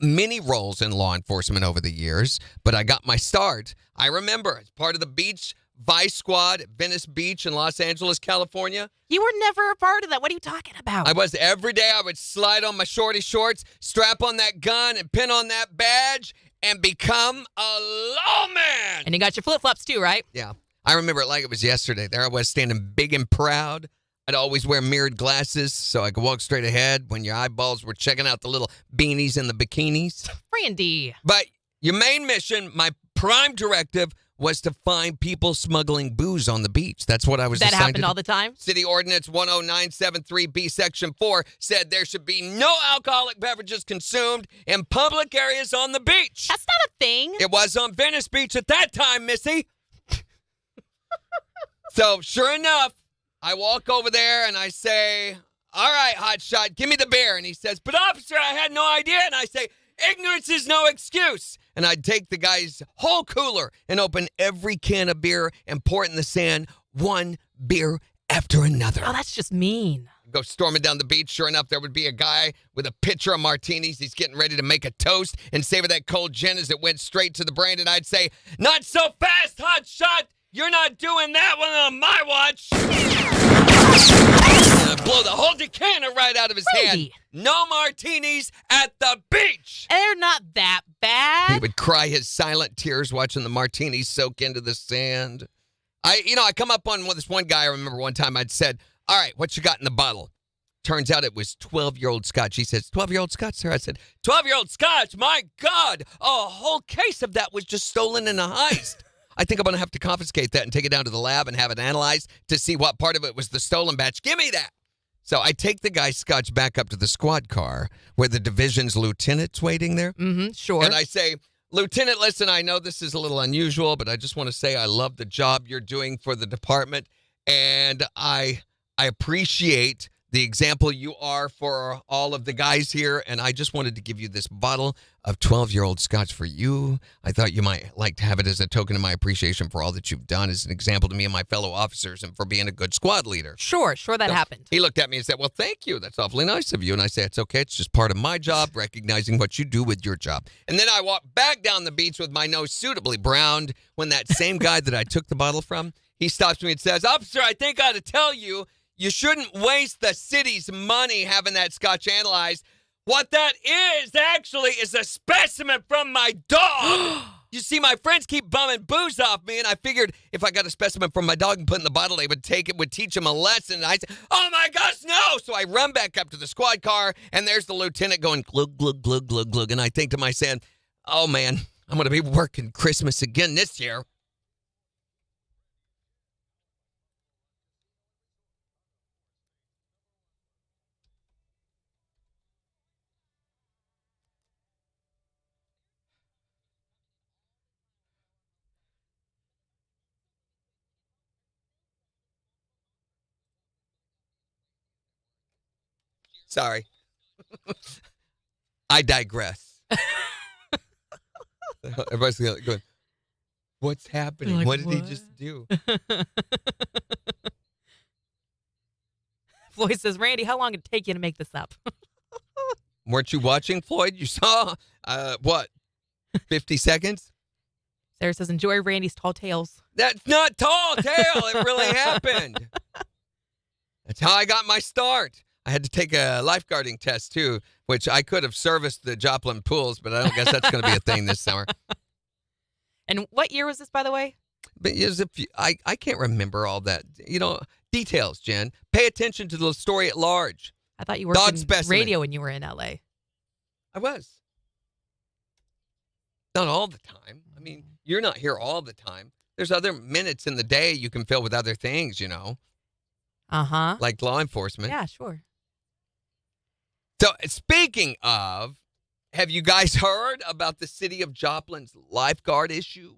[SPEAKER 3] many roles in law enforcement over the years, but I got my start. I remember as part of the beach vice squad at Venice Beach in Los Angeles, California.
[SPEAKER 2] You were never a part of that. What are you talking about?
[SPEAKER 3] I was every day. I would slide on my shorty shorts, strap on that gun, and pin on that badge, and become a lawman.
[SPEAKER 2] And you got your flip-flops too, right?
[SPEAKER 3] Yeah. I remember it like it was yesterday. There I was standing big and proud. I'd always wear mirrored glasses so I could walk straight ahead when your eyeballs were checking out the little beanies and the bikinis.
[SPEAKER 2] Randy.
[SPEAKER 3] But your main mission, my prime directive, was to find people smuggling booze on the beach. That's what I was
[SPEAKER 2] That
[SPEAKER 3] assigned
[SPEAKER 2] happened
[SPEAKER 3] to
[SPEAKER 2] all
[SPEAKER 3] do.
[SPEAKER 2] the time?
[SPEAKER 3] City Ordinance 10973B Section 4 said there should be no alcoholic beverages consumed in public areas on the beach.
[SPEAKER 2] That's not a thing.
[SPEAKER 3] It was on Venice Beach at that time, Missy. So, sure enough, I walk over there and I say, all right, hotshot, give me the beer. And he says, but officer, I had no idea. And I say, ignorance is no excuse. And I'd take the guy's whole cooler and open every can of beer and pour it in the sand, one beer after another.
[SPEAKER 2] Oh, that's just mean.
[SPEAKER 3] Go storming down the beach. Sure enough, there would be a guy with a pitcher of martinis. He's getting ready to make a toast and savor that cold gin as it went straight to the brain. And I'd say, not so fast, hotshot. You're not doing that one on my watch. Blow the whole decanter right out of his hand.
[SPEAKER 2] Randy.
[SPEAKER 3] No martinis at the beach.
[SPEAKER 2] They're not that bad.
[SPEAKER 3] He would cry his silent tears watching the martinis soak into the sand. I come up on this one guy. I remember one time I'd said, all right, what you got in the bottle? Turns out it was 12-year-old scotch. He says, 12-year-old scotch, sir? I said, 12-year-old scotch? My God, a whole case of that was just stolen in a heist. I think I'm going to have to confiscate that and take it down to the lab and have it analyzed to see what part of it was the stolen batch. Give me that. So I take the guy's scotch back up to the squad car where the division's lieutenant's waiting there.
[SPEAKER 2] Mm-hmm, sure.
[SPEAKER 3] And I say, Lieutenant, listen, I know this is a little unusual, but I just want to say I love the job you're doing for the department, and I appreciate the example you are for all of the guys here, and I just wanted to give you this bottle of 12-year-old scotch for you. I thought you might like to have it as a token of my appreciation for all that you've done, as an example to me and my fellow officers, and for being a good squad leader.
[SPEAKER 2] Sure, that happened.
[SPEAKER 3] He looked at me and said, well, thank you. That's awfully nice of you. And I said, it's okay. It's just part of my job, recognizing what you do with your job. And then I walked back down the beach with my nose suitably browned when that same guy that I took the bottle from, he stops me and says, officer, I think I ought to tell you, you shouldn't waste the city's money having that scotch analyzed. What that is actually is a specimen from my dog. You see, my friends keep bumming booze off me, and I figured if I got a specimen from my dog and put it in the bottle, they would take it, would teach them a lesson. And I said, oh my gosh, no! So I run back up to the squad car, and there's the lieutenant going glug, glug, glug, glug, glug. And I think to myself, oh man, I'm going to be working Christmas again this year. Sorry. I digress. Everybody's going, what's happening?
[SPEAKER 2] Like,
[SPEAKER 3] what did he
[SPEAKER 2] what?
[SPEAKER 3] just do?
[SPEAKER 2] Floyd says, Randy, how long did it take you to make this up?
[SPEAKER 3] Weren't you watching, Floyd? You saw, 50 seconds?
[SPEAKER 2] Sarah says, enjoy Randy's tall tales.
[SPEAKER 3] That's not tall tale. It really happened. That's how I got my start. I had to take a lifeguarding test, too, which I could have serviced the Joplin pools, but I don't guess that's going to be a thing this summer.
[SPEAKER 2] And what year was this, by the way?
[SPEAKER 3] But I can't remember all that. Details, Jen. Pay attention to the story at large.
[SPEAKER 2] I thought you worked
[SPEAKER 3] Dog
[SPEAKER 2] in
[SPEAKER 3] specimen.
[SPEAKER 2] radio when you were in L.A.
[SPEAKER 3] I was. Not all the time. I mean, you're not here all the time. There's other minutes in the day you can fill with other things,
[SPEAKER 2] Uh-huh.
[SPEAKER 3] like law enforcement.
[SPEAKER 2] Yeah, sure.
[SPEAKER 3] So, speaking of, have you guys heard about the city of Joplin's lifeguard issue?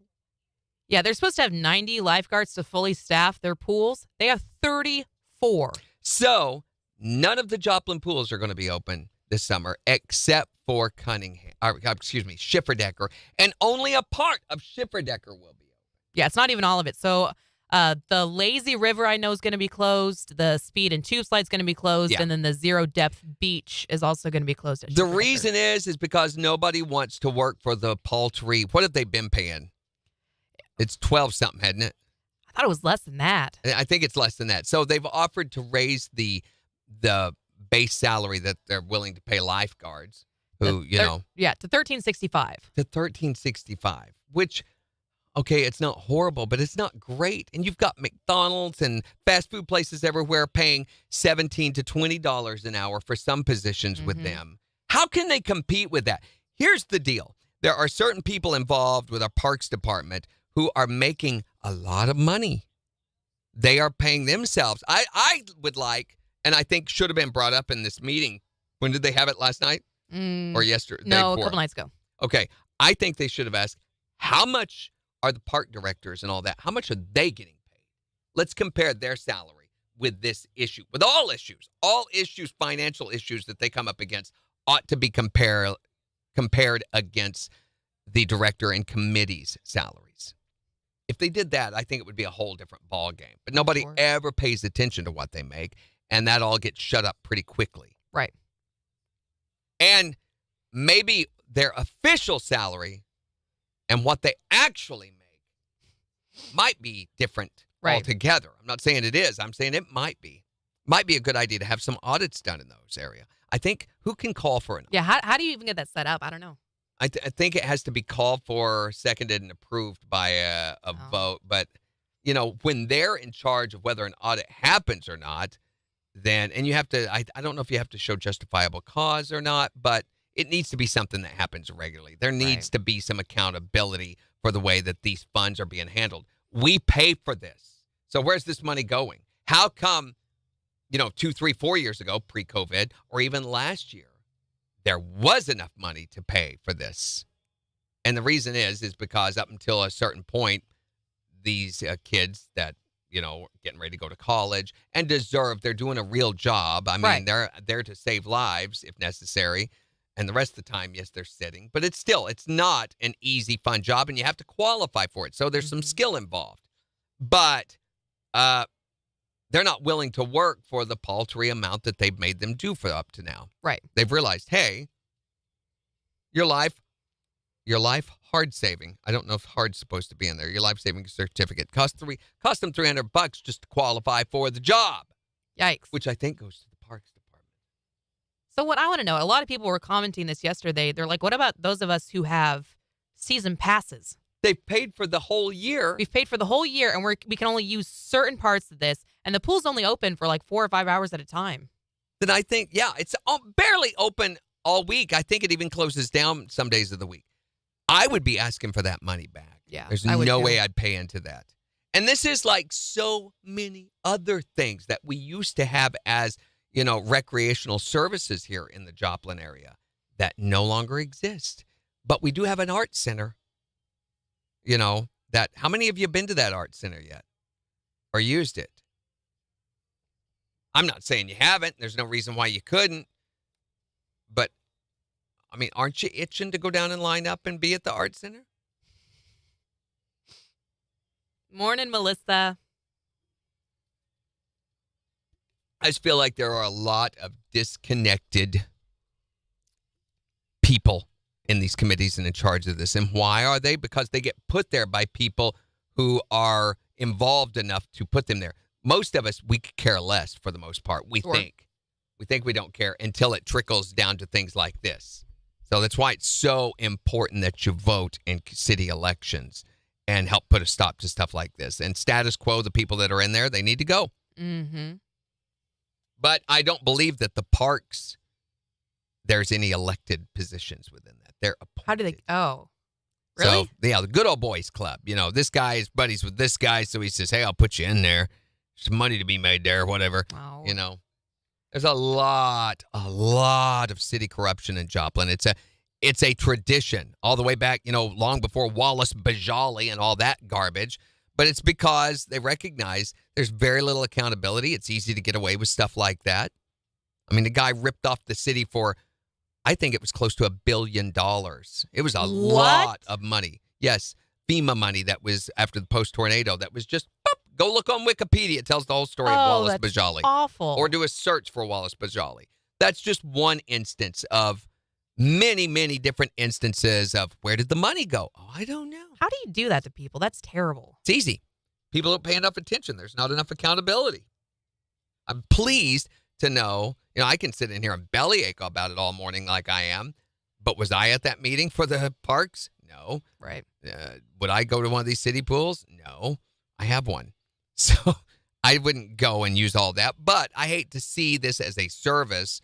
[SPEAKER 2] Yeah, they're supposed to have 90 lifeguards to fully staff their pools. They have 34.
[SPEAKER 3] So, none of the Joplin pools are going to be open this summer except for Schifferdecker, and only a part of Schifferdecker will be open.
[SPEAKER 2] Yeah, it's not even all of it. So the Lazy River, I know, is going to be closed. The Speed and Tube Slide is going to be closed.
[SPEAKER 3] Yeah.
[SPEAKER 2] And then the Zero Depth Beach is also going to be closed. At
[SPEAKER 3] The
[SPEAKER 2] Schifferdecker.
[SPEAKER 3] reason is because nobody wants to work for the paltry. What have they been paying? It's 12-something, hadn't it?
[SPEAKER 2] I thought it was less than that.
[SPEAKER 3] I think it's less than that. So they've offered to raise the base salary that they're willing to pay lifeguards, who,
[SPEAKER 2] to $13.65.
[SPEAKER 3] to $13.65, which, okay, it's not horrible, but it's not great. And you've got McDonald's and fast food places everywhere paying $17 to $20 an hour for some positions with them. How can they compete with that? Here's the deal. There are certain people involved with our parks department who are making a lot of money. They are paying themselves. I would like, and I think should have been brought up in this meeting. When did they have it, last night? Or yesterday?
[SPEAKER 2] No, a couple nights ago.
[SPEAKER 3] Okay. I think they should have asked, how much are the park directors and all that, how much are they getting paid? Let's compare their salary with this issue, with all issues, financial issues that they come up against ought to be compared against the director and committee's salaries. If they did that, I think it would be a whole different ball game. But nobody ever pays attention to what they make, and that all gets shut up pretty quickly.
[SPEAKER 2] Right.
[SPEAKER 3] And maybe their official salary and what they actually make might be different
[SPEAKER 2] Right.
[SPEAKER 3] altogether. I'm not saying it is. I'm saying it might be. Might be a good idea to have some audits done in those areas. I think who can call for an audit?
[SPEAKER 2] Yeah, how do you even get that set up? I don't know.
[SPEAKER 3] I think it has to be called for, seconded, and approved by a vote. But, when they're in charge of whether an audit happens or not, then, and you have to, I don't know if you have to show justifiable cause or not, but it needs to be something that happens regularly. There needs to be some accountability for the way that these funds are being handled. We pay for this. So where's this money going? How come, 2, 3, 4 years ago, pre-COVID, or even last year, there was enough money to pay for this? And the reason is because up until a certain point, these kids that, getting ready to go to college and they're doing a real job. I mean, they're there to save lives if necessary. And the rest of the time, yes, they're sitting. But it's not an easy, fun job, and you have to qualify for it. So there's some skill involved. But they're not willing to work for the paltry amount that they've made them do for up to now. Right. They've realized, hey, your life hard saving. I don't know if hard's supposed to be in there. Your life saving certificate cost them $300 just to qualify for the job.
[SPEAKER 2] Yikes.
[SPEAKER 3] Which I think goes to the Parks Department.
[SPEAKER 2] So what I want to know, a lot of people were commenting this yesterday. They're like, what about those of us who have season passes?
[SPEAKER 3] They've paid for the whole year.
[SPEAKER 2] We've paid for the whole year, and we can only use certain parts of this, and the pool's only open for like 4 or 5 hours at a time.
[SPEAKER 3] Then I think, it's barely open all week. I think it even closes down some days of the week. I would be asking for that money back.
[SPEAKER 2] Yeah,
[SPEAKER 3] there's no way I'd pay into that. And this is like so many other things that we used to have as, recreational services here in the Joplin area that no longer exist. But we do have an art center. How many of you have been to that art center yet or used it? I'm not saying you haven't. There's no reason why you couldn't. But, I mean, aren't you itching to go down and line up and be at the art center?
[SPEAKER 2] Morning, Melissa.
[SPEAKER 3] I just feel like there are a lot of disconnected people in these committees and in charge of this. And why are they? Because they get put there by people who are involved enough to put them there. Most of us, we could care less for the most part. We think we don't care until it trickles down to things like this. So that's why it's so important that you vote in city elections and help put a stop to stuff like this. And status quo, the people that are in there, they need to go.
[SPEAKER 2] Mm-hmm.
[SPEAKER 3] But I don't believe that the parks, there's any elected positions within that. They're appointed.
[SPEAKER 2] How do they? Oh, really?
[SPEAKER 3] So, the good old boys club. This guy is buddies with this guy, so he says, hey, I'll put you in there. There's money to be made there, whatever.
[SPEAKER 2] Oh.
[SPEAKER 3] There's a lot of city corruption in Joplin. It's a tradition all the way back, long before Wallace Bajali and all that garbage. But it's because they recognize there's very little accountability. It's easy to get away with stuff like that. I mean, the guy ripped off the city for, I think it was close to $1 billion. It was a lot of money. Yes, FEMA money that was after the post-tornado that was just, go look on Wikipedia. It tells the whole story of Wallace Bajali.
[SPEAKER 2] Awful.
[SPEAKER 3] Or do a search for Wallace Bajali. That's just one instance of many, many different instances of where did the money go? Oh, I don't know.
[SPEAKER 2] How do you do that to people? That's terrible.
[SPEAKER 3] It's easy. People don't pay enough attention. There's not enough accountability. I'm pleased to know, I can sit in here and bellyache about it all morning like I am, but was I at that meeting for the parks? No.
[SPEAKER 2] Right.
[SPEAKER 3] Would I go to one of these city pools? No. I have one. So I wouldn't go and use all that, but I hate to see this as a service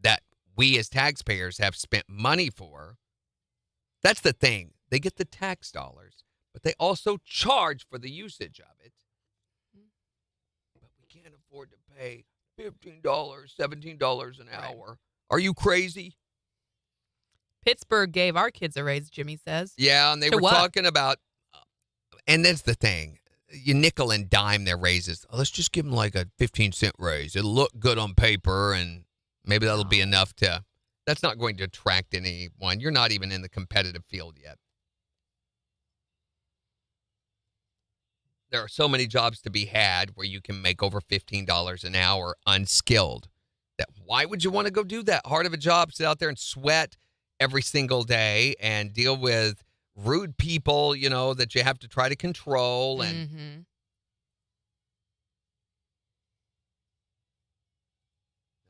[SPEAKER 3] that we as taxpayers have spent money for. That's the thing. They get the tax dollars, but they also charge for the usage of it. But we can't afford to pay $15, $17 an hour. Are you crazy?
[SPEAKER 2] Pittsburgh gave our kids a raise, Jimmy says.
[SPEAKER 3] Yeah, and they were talking about, and that's the thing. You nickel and dime their raises. Oh, let's just give them like a 15-cent raise. It'll look good on paper, and maybe that'll be enough to, that's not going to attract anyone. You're not even in the competitive field yet. There are so many jobs to be had where you can make over $15 an hour unskilled. That why would you want to go do that hard of a job, sit out there and sweat every single day and deal with rude people, that you have to try to control. And
[SPEAKER 2] Mm-hmm.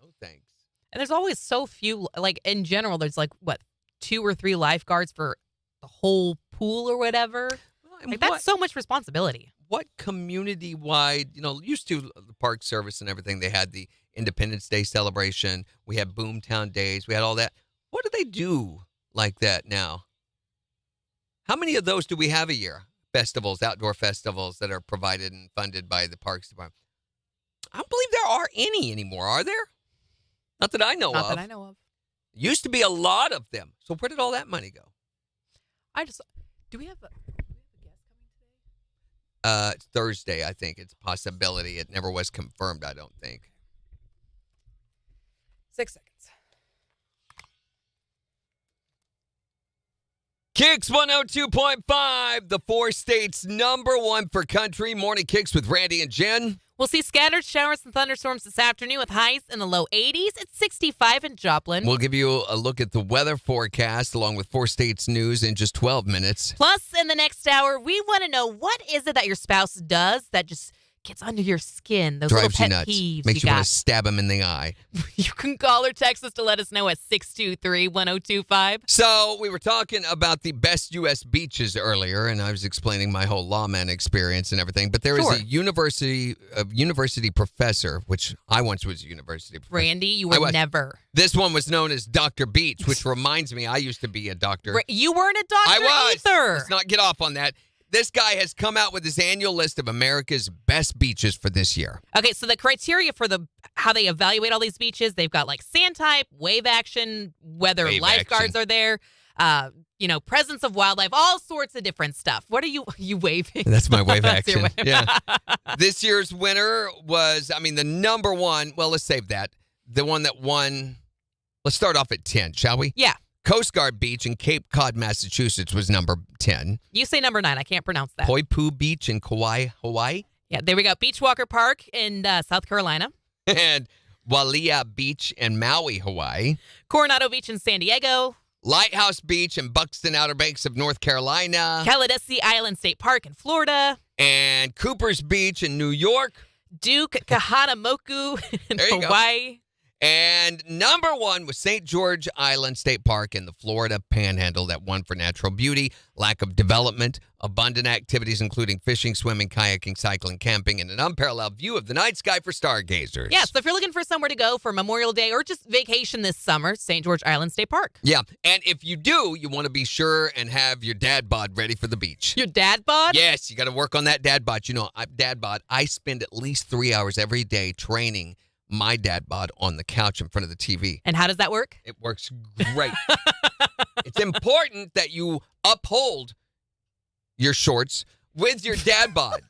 [SPEAKER 3] no thanks.
[SPEAKER 2] And there's always so few, like in general, there's like, what, 2 or 3 lifeguards for the whole pool or whatever?
[SPEAKER 3] And
[SPEAKER 2] Like, that's so much responsibility.
[SPEAKER 3] what community-wide, used to the Park Service and everything, they had the Independence Day celebration. We had Boomtown Days. We had all that. What do they do like that now? How many of those do we have a year? Festivals, outdoor festivals that are provided and funded by the Parks Department. I don't believe there are any anymore, are there? Not that I know of.
[SPEAKER 2] Not that I know of.
[SPEAKER 3] Used to be a lot of them. So where did all that money go?
[SPEAKER 2] Do we have a guest coming today?
[SPEAKER 3] It's Thursday, I think. It's a possibility. It never was confirmed, I don't think.
[SPEAKER 2] 6 seconds.
[SPEAKER 3] KIX 102.5, the 4 states' #1 for country. Morning KIX with Randy and Jen.
[SPEAKER 2] We'll see scattered showers and thunderstorms this afternoon with highs in the low 80s. It's 65 in Joplin.
[SPEAKER 3] We'll give you a look at the weather forecast along with 4 states' news in just 12 minutes.
[SPEAKER 2] Plus, in the next hour, we want to know, what is it that your spouse does that just gets under your skin? Those
[SPEAKER 3] Drives
[SPEAKER 2] little
[SPEAKER 3] you
[SPEAKER 2] pet
[SPEAKER 3] nuts.
[SPEAKER 2] peeves
[SPEAKER 3] Makes you
[SPEAKER 2] got.
[SPEAKER 3] want to stab him in the eye.
[SPEAKER 2] You can call or text us to let us know at 623-1025.
[SPEAKER 3] So we were talking about the best U.S. beaches earlier, and I was explaining my whole lawman experience and everything. But there is a university professor, which I once was a university professor.
[SPEAKER 2] Randy, you were never.
[SPEAKER 3] This one was known as Dr. Beach, which reminds me I used to be a doctor.
[SPEAKER 2] You weren't a doctor
[SPEAKER 3] I was.
[SPEAKER 2] either.
[SPEAKER 3] Let's not get off on that. This guy has come out with his annual list of America's best beaches for this year.
[SPEAKER 2] Okay, so the criteria for how they evaluate all these beaches, they've got like sand type, wave action, whether
[SPEAKER 3] Wave
[SPEAKER 2] lifeguards
[SPEAKER 3] action.
[SPEAKER 2] are there, presence of wildlife, all sorts of different stuff. What are you waving?
[SPEAKER 3] That's my wave
[SPEAKER 2] That's your
[SPEAKER 3] action.
[SPEAKER 2] wave.
[SPEAKER 3] Yeah. This year's winner was, the #1. Well, let's save that. The one that won. Let's start off at 10, shall we?
[SPEAKER 2] Yeah.
[SPEAKER 3] Coast Guard Beach in Cape Cod, Massachusetts was number 10.
[SPEAKER 2] You say number 9. I can't pronounce that.
[SPEAKER 3] Poipu Beach in Kauai, Hawaii.
[SPEAKER 2] Yeah, there we go. Beachwalker Park in South Carolina.
[SPEAKER 3] And Wailea Beach in Maui, Hawaii.
[SPEAKER 2] Coronado Beach in San Diego.
[SPEAKER 3] Lighthouse Beach in Buxton, Outer Banks of North Carolina.
[SPEAKER 2] Kalidesi Island State Park in Florida.
[SPEAKER 3] And Cooper's Beach in New York.
[SPEAKER 2] Duke Kahanamoku in
[SPEAKER 3] There you go.
[SPEAKER 2] Hawaii.
[SPEAKER 3] And number 1 was St. George Island State Park in the Florida Panhandle, that won for natural beauty, lack of development, abundant activities including fishing, swimming, kayaking, cycling, camping, and an unparalleled view of the night sky for stargazers.
[SPEAKER 2] Yeah, so if you're looking for somewhere to go for Memorial Day or just vacation this summer, St. George Island State Park.
[SPEAKER 3] Yeah, and if you do, you want to be sure and have your dad bod ready for the beach.
[SPEAKER 2] Your dad bod?
[SPEAKER 3] Yes, you got to work on that dad bod. Dad bod, I spend at least 3 hours every day training my dad bod on the couch in front of the TV.
[SPEAKER 2] And how does that work?
[SPEAKER 3] It works great. It's important that you uphold your shorts with your dad bod.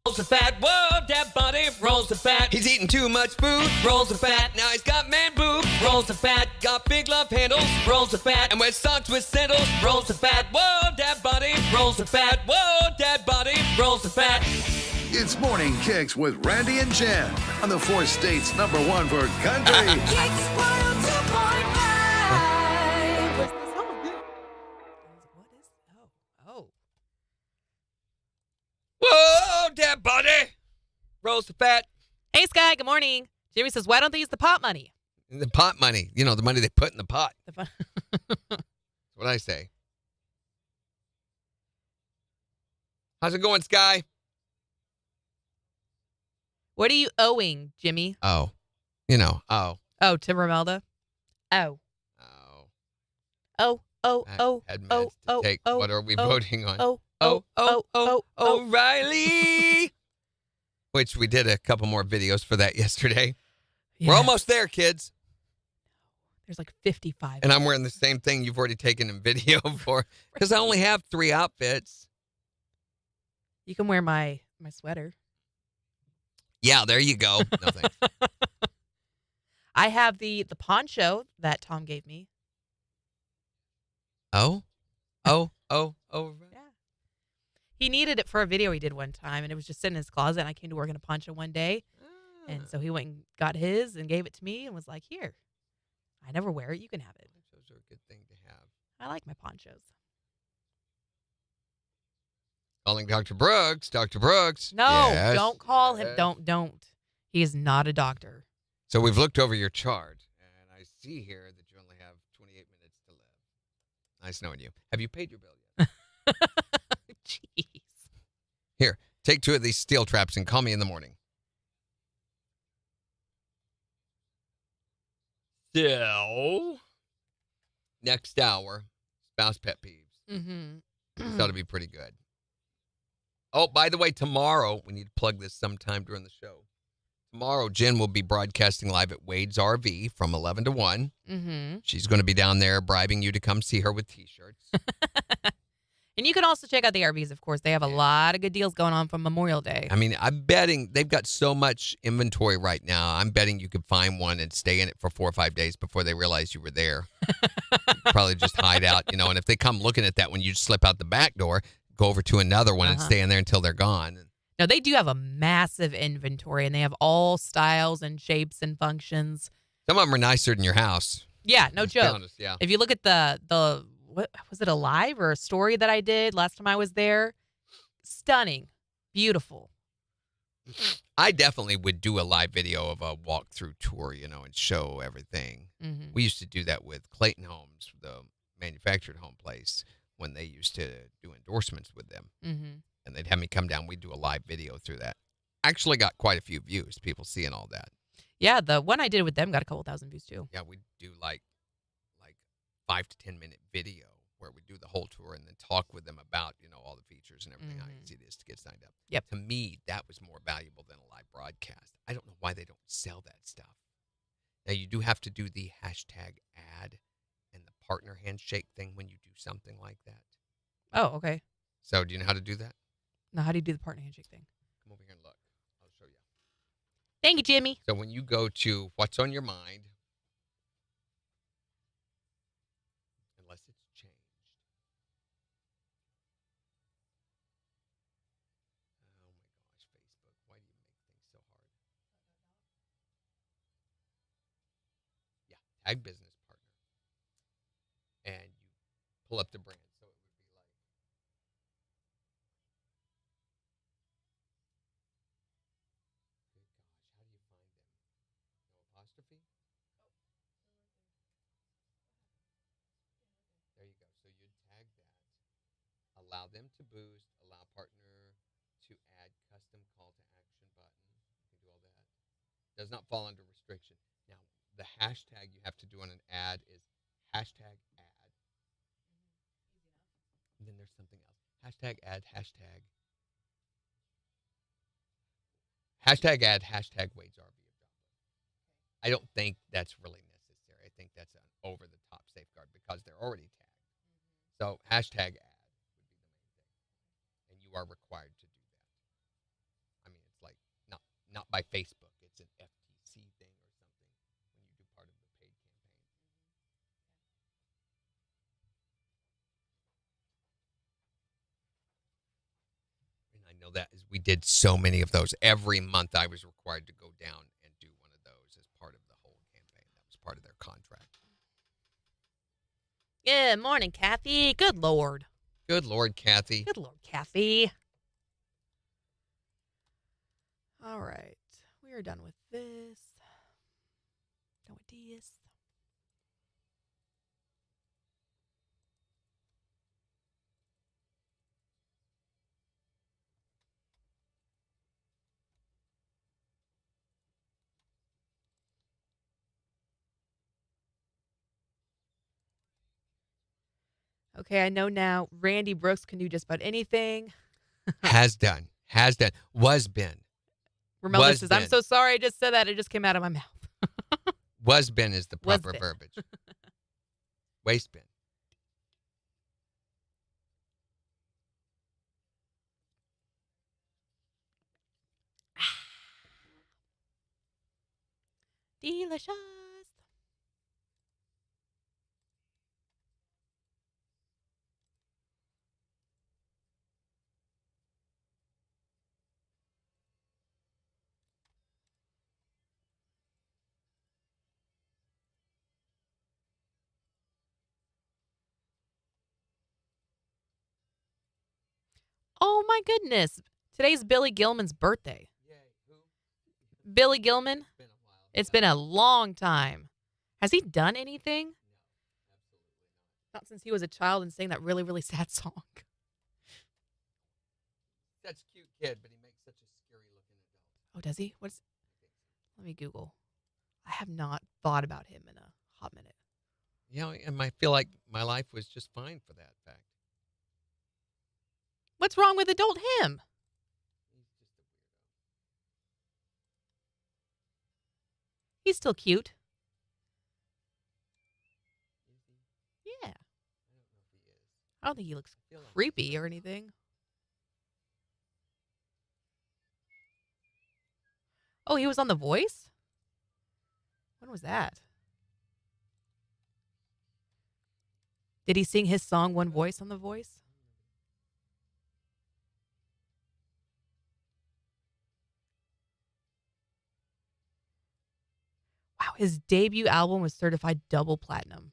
[SPEAKER 8] Rolls the fat, whoa, dad body, rolls the fat.
[SPEAKER 3] He's eating too much food.
[SPEAKER 8] Rolls the fat,
[SPEAKER 3] Now he's got man boob.
[SPEAKER 8] rolls the fat,
[SPEAKER 3] Got big love handles.
[SPEAKER 8] rolls the fat,
[SPEAKER 3] And wears socks with sandals.
[SPEAKER 8] rolls the fat,
[SPEAKER 3] Whoa, dad body.
[SPEAKER 8] rolls the fat,
[SPEAKER 3] Whoa, dad body.
[SPEAKER 8] rolls the fat.
[SPEAKER 9] It's Morning KIX with Randy and Jen on the 4 states #1 for country.
[SPEAKER 6] KIX 102.5.
[SPEAKER 2] What's the song? What is? Oh.
[SPEAKER 3] Whoa, dad body. Rolls the fat.
[SPEAKER 2] Hey, Sky. Good morning. Jimmy says, why don't they use the pot money?
[SPEAKER 3] The pot money. The money they put in the pot.
[SPEAKER 2] The
[SPEAKER 3] That's what I say. How's it going, Sky?
[SPEAKER 2] What are you owing, Jimmy?
[SPEAKER 3] Oh.
[SPEAKER 2] Oh, to Romelda? Oh.
[SPEAKER 3] Had meds to take. What are we voting on? O'Reilly. Which we did a couple more videos for that yesterday.
[SPEAKER 2] Yeah.
[SPEAKER 3] We're almost there, kids.
[SPEAKER 2] There's like 55.
[SPEAKER 3] And I'm wearing the same thing you've already taken in video for, because I only have 3 outfits.
[SPEAKER 2] You can wear my sweater.
[SPEAKER 3] Yeah, there you go. No thanks.
[SPEAKER 2] I have the poncho that Tom gave me.
[SPEAKER 3] Oh.
[SPEAKER 2] Yeah. He needed it for a video he did one time, and it was just sitting in his closet, and I came to work in a poncho one day. And so he went and got his and gave it to me and was like, here, I never wear it. You can have it.
[SPEAKER 3] Those are a good thing to have.
[SPEAKER 2] I like my ponchos.
[SPEAKER 3] Calling Dr. Brooks. Dr. Brooks.
[SPEAKER 2] No,
[SPEAKER 3] Yes.
[SPEAKER 2] don't call him.
[SPEAKER 3] Yes.
[SPEAKER 2] Don't. He is not a doctor.
[SPEAKER 3] So we've looked over your chart, and I see here that you only have 28 minutes to live. Nice knowing you. Have you paid your bill yet?
[SPEAKER 2] Jeez.
[SPEAKER 3] Here, take 2 of these steel traps and call me in the morning. So, next hour, spouse pet peeves.
[SPEAKER 2] Mm-hmm.
[SPEAKER 3] This ought to be pretty good. Oh, by the way, tomorrow, we need to plug this sometime during the show. Tomorrow, Jen will be broadcasting live at Wade's RV from 11 to 1.
[SPEAKER 2] Mm-hmm.
[SPEAKER 3] She's going to be down there bribing you to come see her with T-shirts.
[SPEAKER 2] And you can also check out the RVs, of course. They have a lot of good deals going on from Memorial Day.
[SPEAKER 3] I mean, I'm betting they've got so much inventory right now. I'm betting you could find one and stay in it for 4 or 5 days before they realize you were there. Probably just hide out, And if they come looking at that one, you just slip out the back door, go over to another one and stay in there until they're gone.
[SPEAKER 2] No, they do have a massive inventory, and they have all styles and shapes and functions.
[SPEAKER 3] Some of them are nicer than your house.
[SPEAKER 2] Yeah, no
[SPEAKER 3] Let's be
[SPEAKER 2] joke.
[SPEAKER 3] honest, yeah.
[SPEAKER 2] If you look at the what was it, a live or a story that I did last time I was there? Stunning, beautiful.
[SPEAKER 3] I definitely would do a live video of a walkthrough tour, and show everything.
[SPEAKER 2] Mm-hmm.
[SPEAKER 3] We used to do that with Clayton Homes, the manufactured home place, when they used to do endorsements with them.
[SPEAKER 2] Mm-hmm.
[SPEAKER 3] And they'd have me come down. We'd do a live video through that. Actually got quite a few views, people seeing all that.
[SPEAKER 2] Yeah, the one I did with them got a couple thousand views too.
[SPEAKER 3] Yeah, we'd do like 5 to 10 minute video where we do the whole tour and then talk with them about, all the features and everything, how easy it is to get signed up.
[SPEAKER 2] Yep.
[SPEAKER 3] To me, that was more valuable than a live broadcast. I don't know why they don't sell that stuff. Now, you do have to do the hashtag ad and the partner handshake thing when you do something like that.
[SPEAKER 2] Oh, okay.
[SPEAKER 3] So do you know how to do that?
[SPEAKER 2] Now, how do you do the partner handshake thing?
[SPEAKER 3] Come over here and look. I'll show you.
[SPEAKER 2] Thank you, Jimmy.
[SPEAKER 3] So when you go to what's on your mind, unless it's changed. Oh my gosh, Facebook. Why do you make things so hard? Yeah, tag business partner. And you pull up the brand. So it would be like, good gosh, how do you find them? No apostrophe? There you go. So you'd tag that. Allow them to boost. Allow partner to add custom call to action button. You can do all that. Does not fall under restriction. Now, the hashtag you have to do on an ad is hashtag ad. And then there's something else. Hashtag ad, hashtag. Hashtag ad, hashtag Wade's RV of Joplin. I don't think that's really necessary. I think that's an over-the-top safeguard because they're already tagged. So hashtag ad would be the main thing. And you are required to do that. I mean, it's like not by Facebook. It's an FTC thing or something when you do part of the paid campaign. And I know that as we did so many of those. Every month I was required to go down and do one of those as part of the whole campaign. That was part of their contract.
[SPEAKER 2] Good morning, Kathy. Good Lord.
[SPEAKER 3] Good Lord, Kathy.
[SPEAKER 2] Good Lord, Kathy. All right. We are done with this. Done with this. Okay, I know now Randy Brooks can do just about anything.
[SPEAKER 3] Has done. Was been.
[SPEAKER 2] Romelda
[SPEAKER 3] Was
[SPEAKER 2] says, I'm
[SPEAKER 3] been.
[SPEAKER 2] so sorry I just said that. It just came out of my mouth.
[SPEAKER 3] Was been is the
[SPEAKER 2] Was
[SPEAKER 3] proper
[SPEAKER 2] been.
[SPEAKER 3] verbiage. Waste bin.
[SPEAKER 2] Delicious. Oh, my goodness. Today's Billy Gilman's birthday. Billy Gilman? It's been a long time. Has he done anything? Not since he was a child and sang that really, really sad song.
[SPEAKER 3] That's a cute kid, but he makes such a scary looking adult.
[SPEAKER 2] Oh, does he? Let me Google. I have not thought about him in a hot minute.
[SPEAKER 3] And I feel like my life was just fine for that fact.
[SPEAKER 2] What's wrong with adult him? He's still cute. Yeah. I don't think he looks creepy or anything. Oh, he was on The Voice? When was that? Did he sing his song One Voice on The Voice? Wow, his debut album was certified double platinum.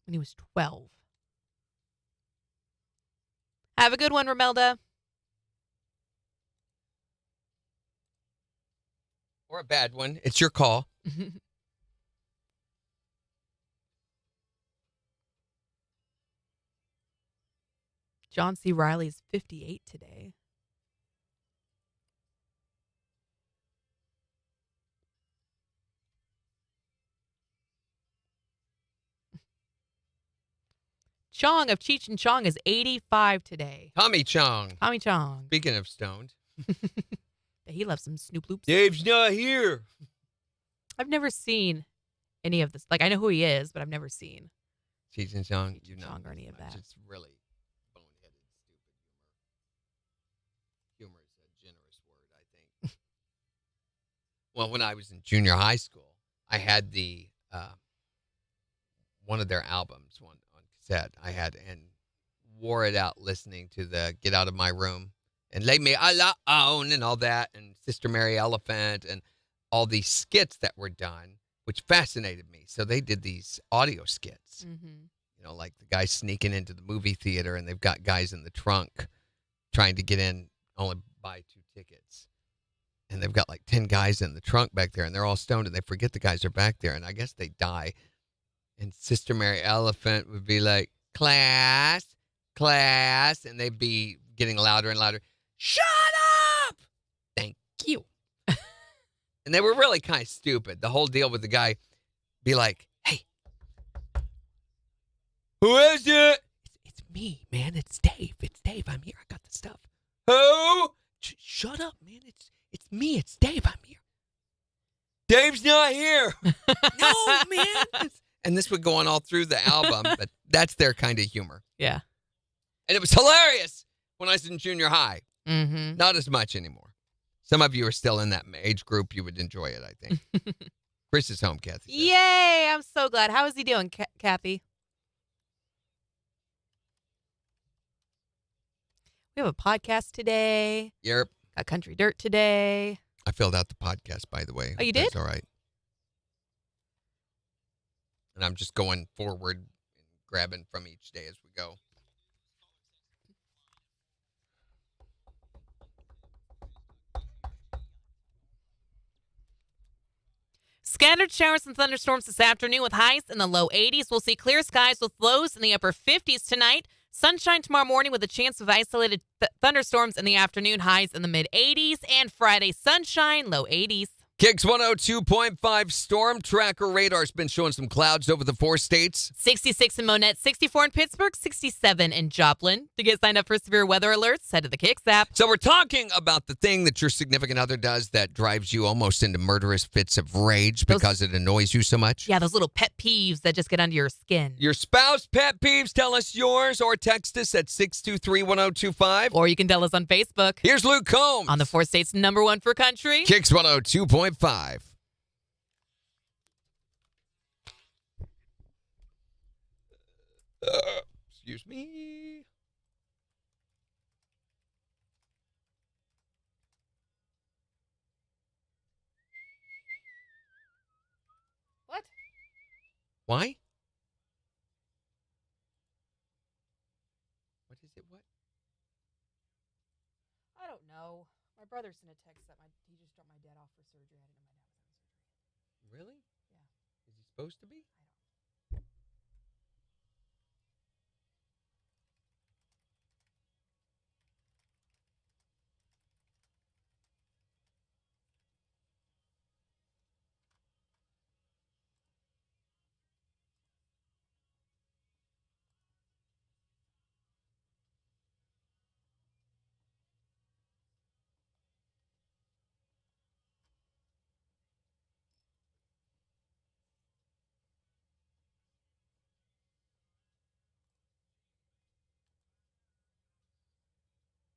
[SPEAKER 2] When he was 12. Have a good one, Romelda.
[SPEAKER 3] Or a bad one. It's your call.
[SPEAKER 2] John C. Reilly's 58 today. Chong of Cheech and Chong is 85 today.
[SPEAKER 3] Tommy Chong.
[SPEAKER 2] Tommy Chong.
[SPEAKER 3] Speaking of stoned.
[SPEAKER 2] He loves some Snoop Loops.
[SPEAKER 3] Dave's not here.
[SPEAKER 2] I've never seen any of this. Like, I know who he is, but I've never seen
[SPEAKER 3] Cheech and Chong.
[SPEAKER 2] Cheech and Chong or any of that.
[SPEAKER 3] It's really boneheaded, stupid humor. Humor is a generous word, I think. Well, when I was in junior high school, I had the one of their albums on cassette. I had and wore it out listening to the Get Out of My Room and Lay Me Alone and all that, and Sister Mary Elephant and all these skits that were done, which fascinated me. So they did these audio skits, like the guy sneaking into the movie theater and they've got guys in the trunk trying to get in, only buy 2 tickets. And they've got like 10 guys in the trunk back there and they're all stoned and they forget the guys are back there. And I guess they die. And Sister Mary Elephant would be like, class. And they'd be getting louder and louder. Shut up! Thank you. And they were really kind of stupid. The whole deal with the guy be like, hey, who is it? It's me, man. It's Dave. I'm here. I got the stuff. Who? Shut up, man. It's me. It's Dave. I'm here. Dave's not here. No, man. And this would go on all through the album, but that's their kind of humor.
[SPEAKER 2] Yeah.
[SPEAKER 3] And it was hilarious when I was in junior high.
[SPEAKER 2] Mm-hmm.
[SPEAKER 3] Not as much anymore. Some of you are still in that age group. You would enjoy it, I think. Chris is home, Kathy.
[SPEAKER 2] Yay! I'm so glad. How is he doing, Kathy? We have a podcast today.
[SPEAKER 3] Yep.
[SPEAKER 2] Got Country Dirt today.
[SPEAKER 3] I filled out the podcast, by the way.
[SPEAKER 2] Oh, you did?
[SPEAKER 3] That's all right. And I'm just going forward and grabbing from each day as we go.
[SPEAKER 2] Scattered showers and thunderstorms this afternoon with highs in the low 80s. We'll see clear skies with lows in the upper 50s tonight. Sunshine tomorrow morning with a chance of isolated thunderstorms in the afternoon, highs in the mid 80s. And Friday, sunshine, low 80s.
[SPEAKER 3] KIX 102.5 storm tracker radar's been showing some clouds over the 4 states.
[SPEAKER 2] 66 in Monette, 64 in Pittsburgh, 67 in Joplin. To get signed up for severe weather alerts, head to the KIX app.
[SPEAKER 3] So we're talking about the thing that your significant other does that drives you almost into murderous fits of rage because it annoys you so much.
[SPEAKER 2] Yeah, those little pet peeves that just get under your skin.
[SPEAKER 3] Your spouse pet peeves, tell us yours or text us at 623-1025.
[SPEAKER 2] Or you can tell us on Facebook.
[SPEAKER 3] Here's Luke Combs.
[SPEAKER 2] On the 4 states #1 for country.
[SPEAKER 3] KIX 102.5. Excuse me. Why? What is it? What?
[SPEAKER 2] I don't know. My brother sent a text that he just dropped my dad off for surgery. I didn't know my dad was having surgery.
[SPEAKER 3] Really?
[SPEAKER 2] Yeah.
[SPEAKER 3] Is he supposed to be?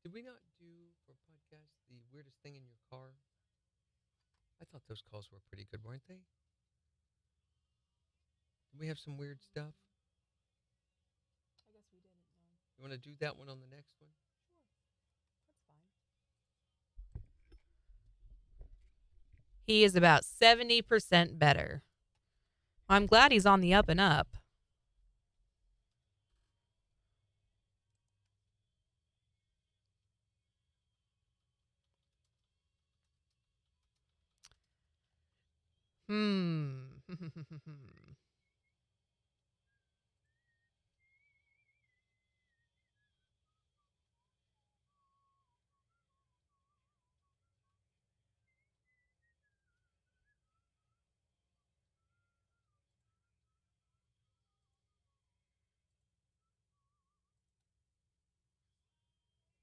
[SPEAKER 3] Did we not do for a podcast the weirdest thing in your car? I thought those calls were pretty good, weren't they? Did we have some weird stuff?
[SPEAKER 2] I guess we didn't know.
[SPEAKER 3] You want to do that one on the next one?
[SPEAKER 2] Sure. That's fine. He is about 70% better. I'm glad he's on the up and up.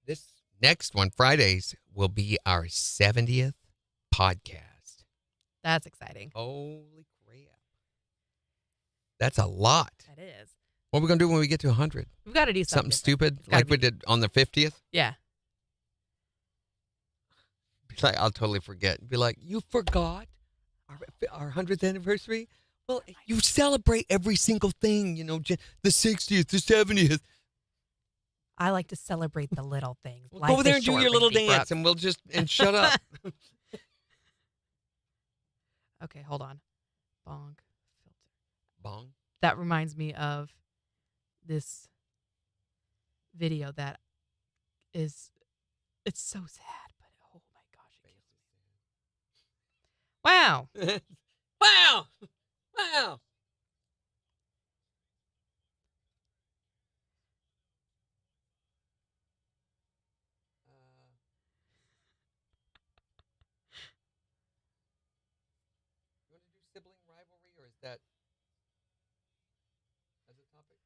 [SPEAKER 3] This next one, Fridays, will be our 70th podcast.
[SPEAKER 2] That's exciting.
[SPEAKER 3] Holy crap. That's a lot.
[SPEAKER 2] That is.
[SPEAKER 3] What are we going to do when we get to 100?
[SPEAKER 2] We've got to do
[SPEAKER 3] Something
[SPEAKER 2] different.
[SPEAKER 3] stupid
[SPEAKER 2] It's gotta
[SPEAKER 3] like we
[SPEAKER 2] be-
[SPEAKER 3] did on the 50th?
[SPEAKER 2] Yeah.
[SPEAKER 3] Be like, I'll totally forget. Be like, you forgot our 100th anniversary? Well, you celebrate every single thing, the 60th, the 70th.
[SPEAKER 2] I like to celebrate the little things.
[SPEAKER 3] Well,
[SPEAKER 2] Life
[SPEAKER 3] go over there
[SPEAKER 2] is
[SPEAKER 3] and do
[SPEAKER 2] short,
[SPEAKER 3] your little
[SPEAKER 2] Lindsay
[SPEAKER 3] dance,
[SPEAKER 2] Brooks.
[SPEAKER 3] and we'll just shut up.
[SPEAKER 2] Okay, hold on. Bonk filter.
[SPEAKER 3] Bong.
[SPEAKER 2] That reminds me of this video that it's so sad, but oh my gosh, it kills me. Wow.
[SPEAKER 3] Wow. Wow. You want to do sibling rivalry, or is that as a topic?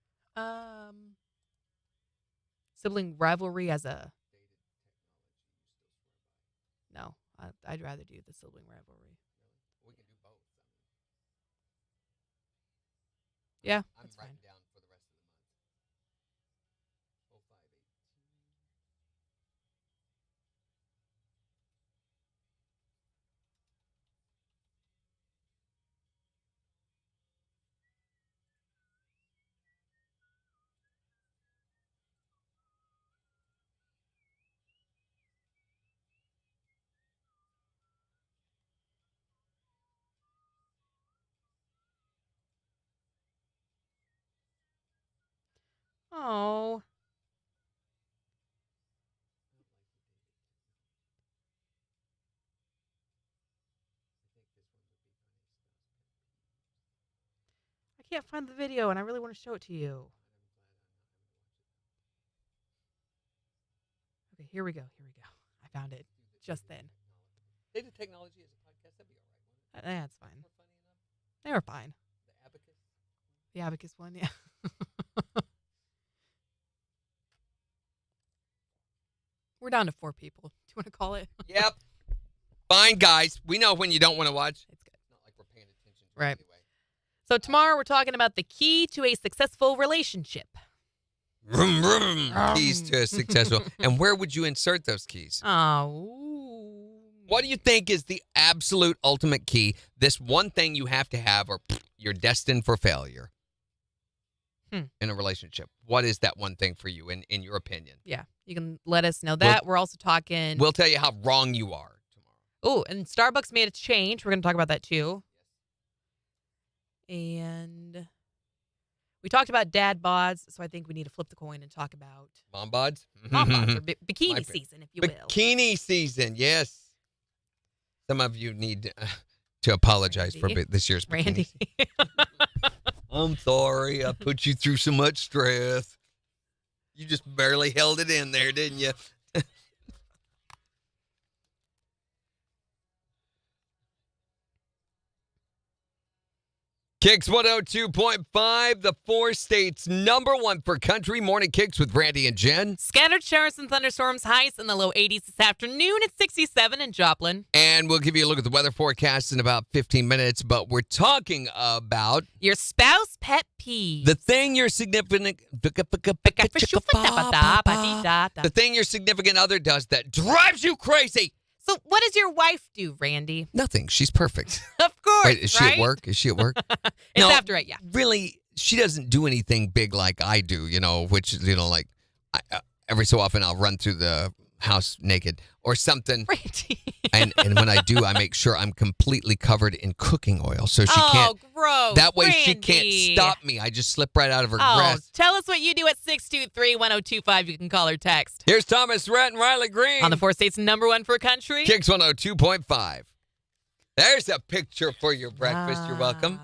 [SPEAKER 2] Sibling rivalry as a no. I'd rather do the sibling rivalry.
[SPEAKER 3] We can do both.
[SPEAKER 2] Yeah,
[SPEAKER 3] I'm
[SPEAKER 2] that's
[SPEAKER 3] writing
[SPEAKER 2] fine.
[SPEAKER 3] down for the rest of the month. 0518.
[SPEAKER 2] Oh. I can't find the video and I really want to show it to you. Okay, here we go. I found it just then.
[SPEAKER 3] Data technology as a podcast, that'd be all right, wouldn't it?
[SPEAKER 2] Yeah, it's fine.
[SPEAKER 3] We're funny enough.
[SPEAKER 2] They were fine.
[SPEAKER 3] The abacus.
[SPEAKER 2] The abacus one, yeah. We're down to 4 people. Do you want to call it?
[SPEAKER 3] Yep. Fine, guys. We know when you don't want to watch.
[SPEAKER 2] It's good.
[SPEAKER 3] It's not like we're paying attention to it
[SPEAKER 2] Right.
[SPEAKER 3] anyway.
[SPEAKER 2] So tomorrow we're talking about the key to a successful relationship.
[SPEAKER 3] Vroom, vroom. Keys to a successful. And where would you insert those keys?
[SPEAKER 2] Oh.
[SPEAKER 3] What do you think is the absolute ultimate key? This one thing you have to have, or you're destined for failure in a relationship. What is that one thing for you, in your opinion?
[SPEAKER 2] Yeah, you can let us know that. We're also talking.
[SPEAKER 3] We'll tell you how wrong you are tomorrow.
[SPEAKER 2] Oh, and Starbucks made a change. We're going to talk about that too. And we talked about dad bods, so I think we need to flip the coin and talk about
[SPEAKER 3] Mom bods?
[SPEAKER 2] mom bods or bikini
[SPEAKER 3] My
[SPEAKER 2] season, if you will.
[SPEAKER 3] Bikini season, yes. Some of you need to apologize for this year's bikini
[SPEAKER 2] Randy.
[SPEAKER 3] season. I'm sorry. I put you through so much stress. You just barely held it in there, didn't you? KIX 102.5, the 4 states number 1 for country. Morning KIX with Randy and Jen.
[SPEAKER 2] Scattered showers and thunderstorms, highs in the low 80s this afternoon at 67 in Joplin.
[SPEAKER 3] And we'll give you a look at the weather forecast in about 15 minutes, but we're talking about
[SPEAKER 2] Your spouse pet peeve.
[SPEAKER 3] the thing your significant other does that drives you crazy.
[SPEAKER 2] So what does your wife do, Randy?
[SPEAKER 3] Nothing. She's perfect.
[SPEAKER 2] Of course,
[SPEAKER 3] Wait, is she
[SPEAKER 2] right?
[SPEAKER 3] at work? Is she at work?
[SPEAKER 2] It's
[SPEAKER 3] No,
[SPEAKER 2] after 8, yeah.
[SPEAKER 3] Really, she doesn't do anything big like I do, which, like every so often I'll run through the house naked or something.
[SPEAKER 2] Randy.
[SPEAKER 3] And when I do, I make sure I'm completely covered in cooking oil so she can't.
[SPEAKER 2] Gross.
[SPEAKER 3] That way
[SPEAKER 2] Randy.
[SPEAKER 3] she can't stop me. I just slip right out of her
[SPEAKER 2] Oh,
[SPEAKER 3] grasp.
[SPEAKER 2] tell us what you do at 623-1025. You can call or text.
[SPEAKER 3] Here's Thomas Rhett and Riley Green.
[SPEAKER 2] On the 4 states number 1 for country.
[SPEAKER 3] KIX 102.5. There's a picture for your breakfast. You're welcome.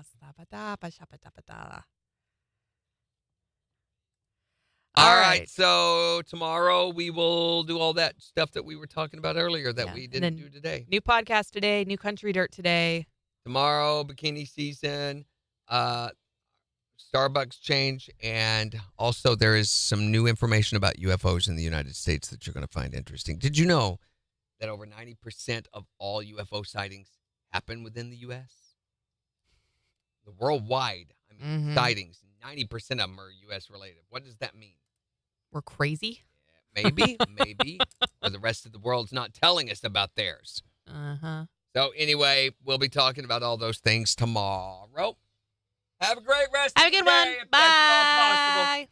[SPEAKER 3] All right. So tomorrow we will do all that stuff that we were talking about earlier that we didn't do today.
[SPEAKER 2] New podcast today, new country dirt today.
[SPEAKER 3] Tomorrow, bikini season, Starbucks change, and also there is some new information about UFOs in the United States that you're going to find interesting. Did you know that over 90% of all UFO sightings happen within the U.S.? The worldwide sightings, 90% of them are U.S. related. What does that mean?
[SPEAKER 2] We're crazy?
[SPEAKER 3] Yeah, maybe. Or the rest of the world's not telling us about theirs.
[SPEAKER 2] Uh-huh.
[SPEAKER 3] So anyway, we'll be talking about all those things tomorrow. Have a great rest
[SPEAKER 2] Have
[SPEAKER 3] of
[SPEAKER 2] a
[SPEAKER 3] the
[SPEAKER 2] good one.
[SPEAKER 3] day, if that's at all possible.
[SPEAKER 2] Bye.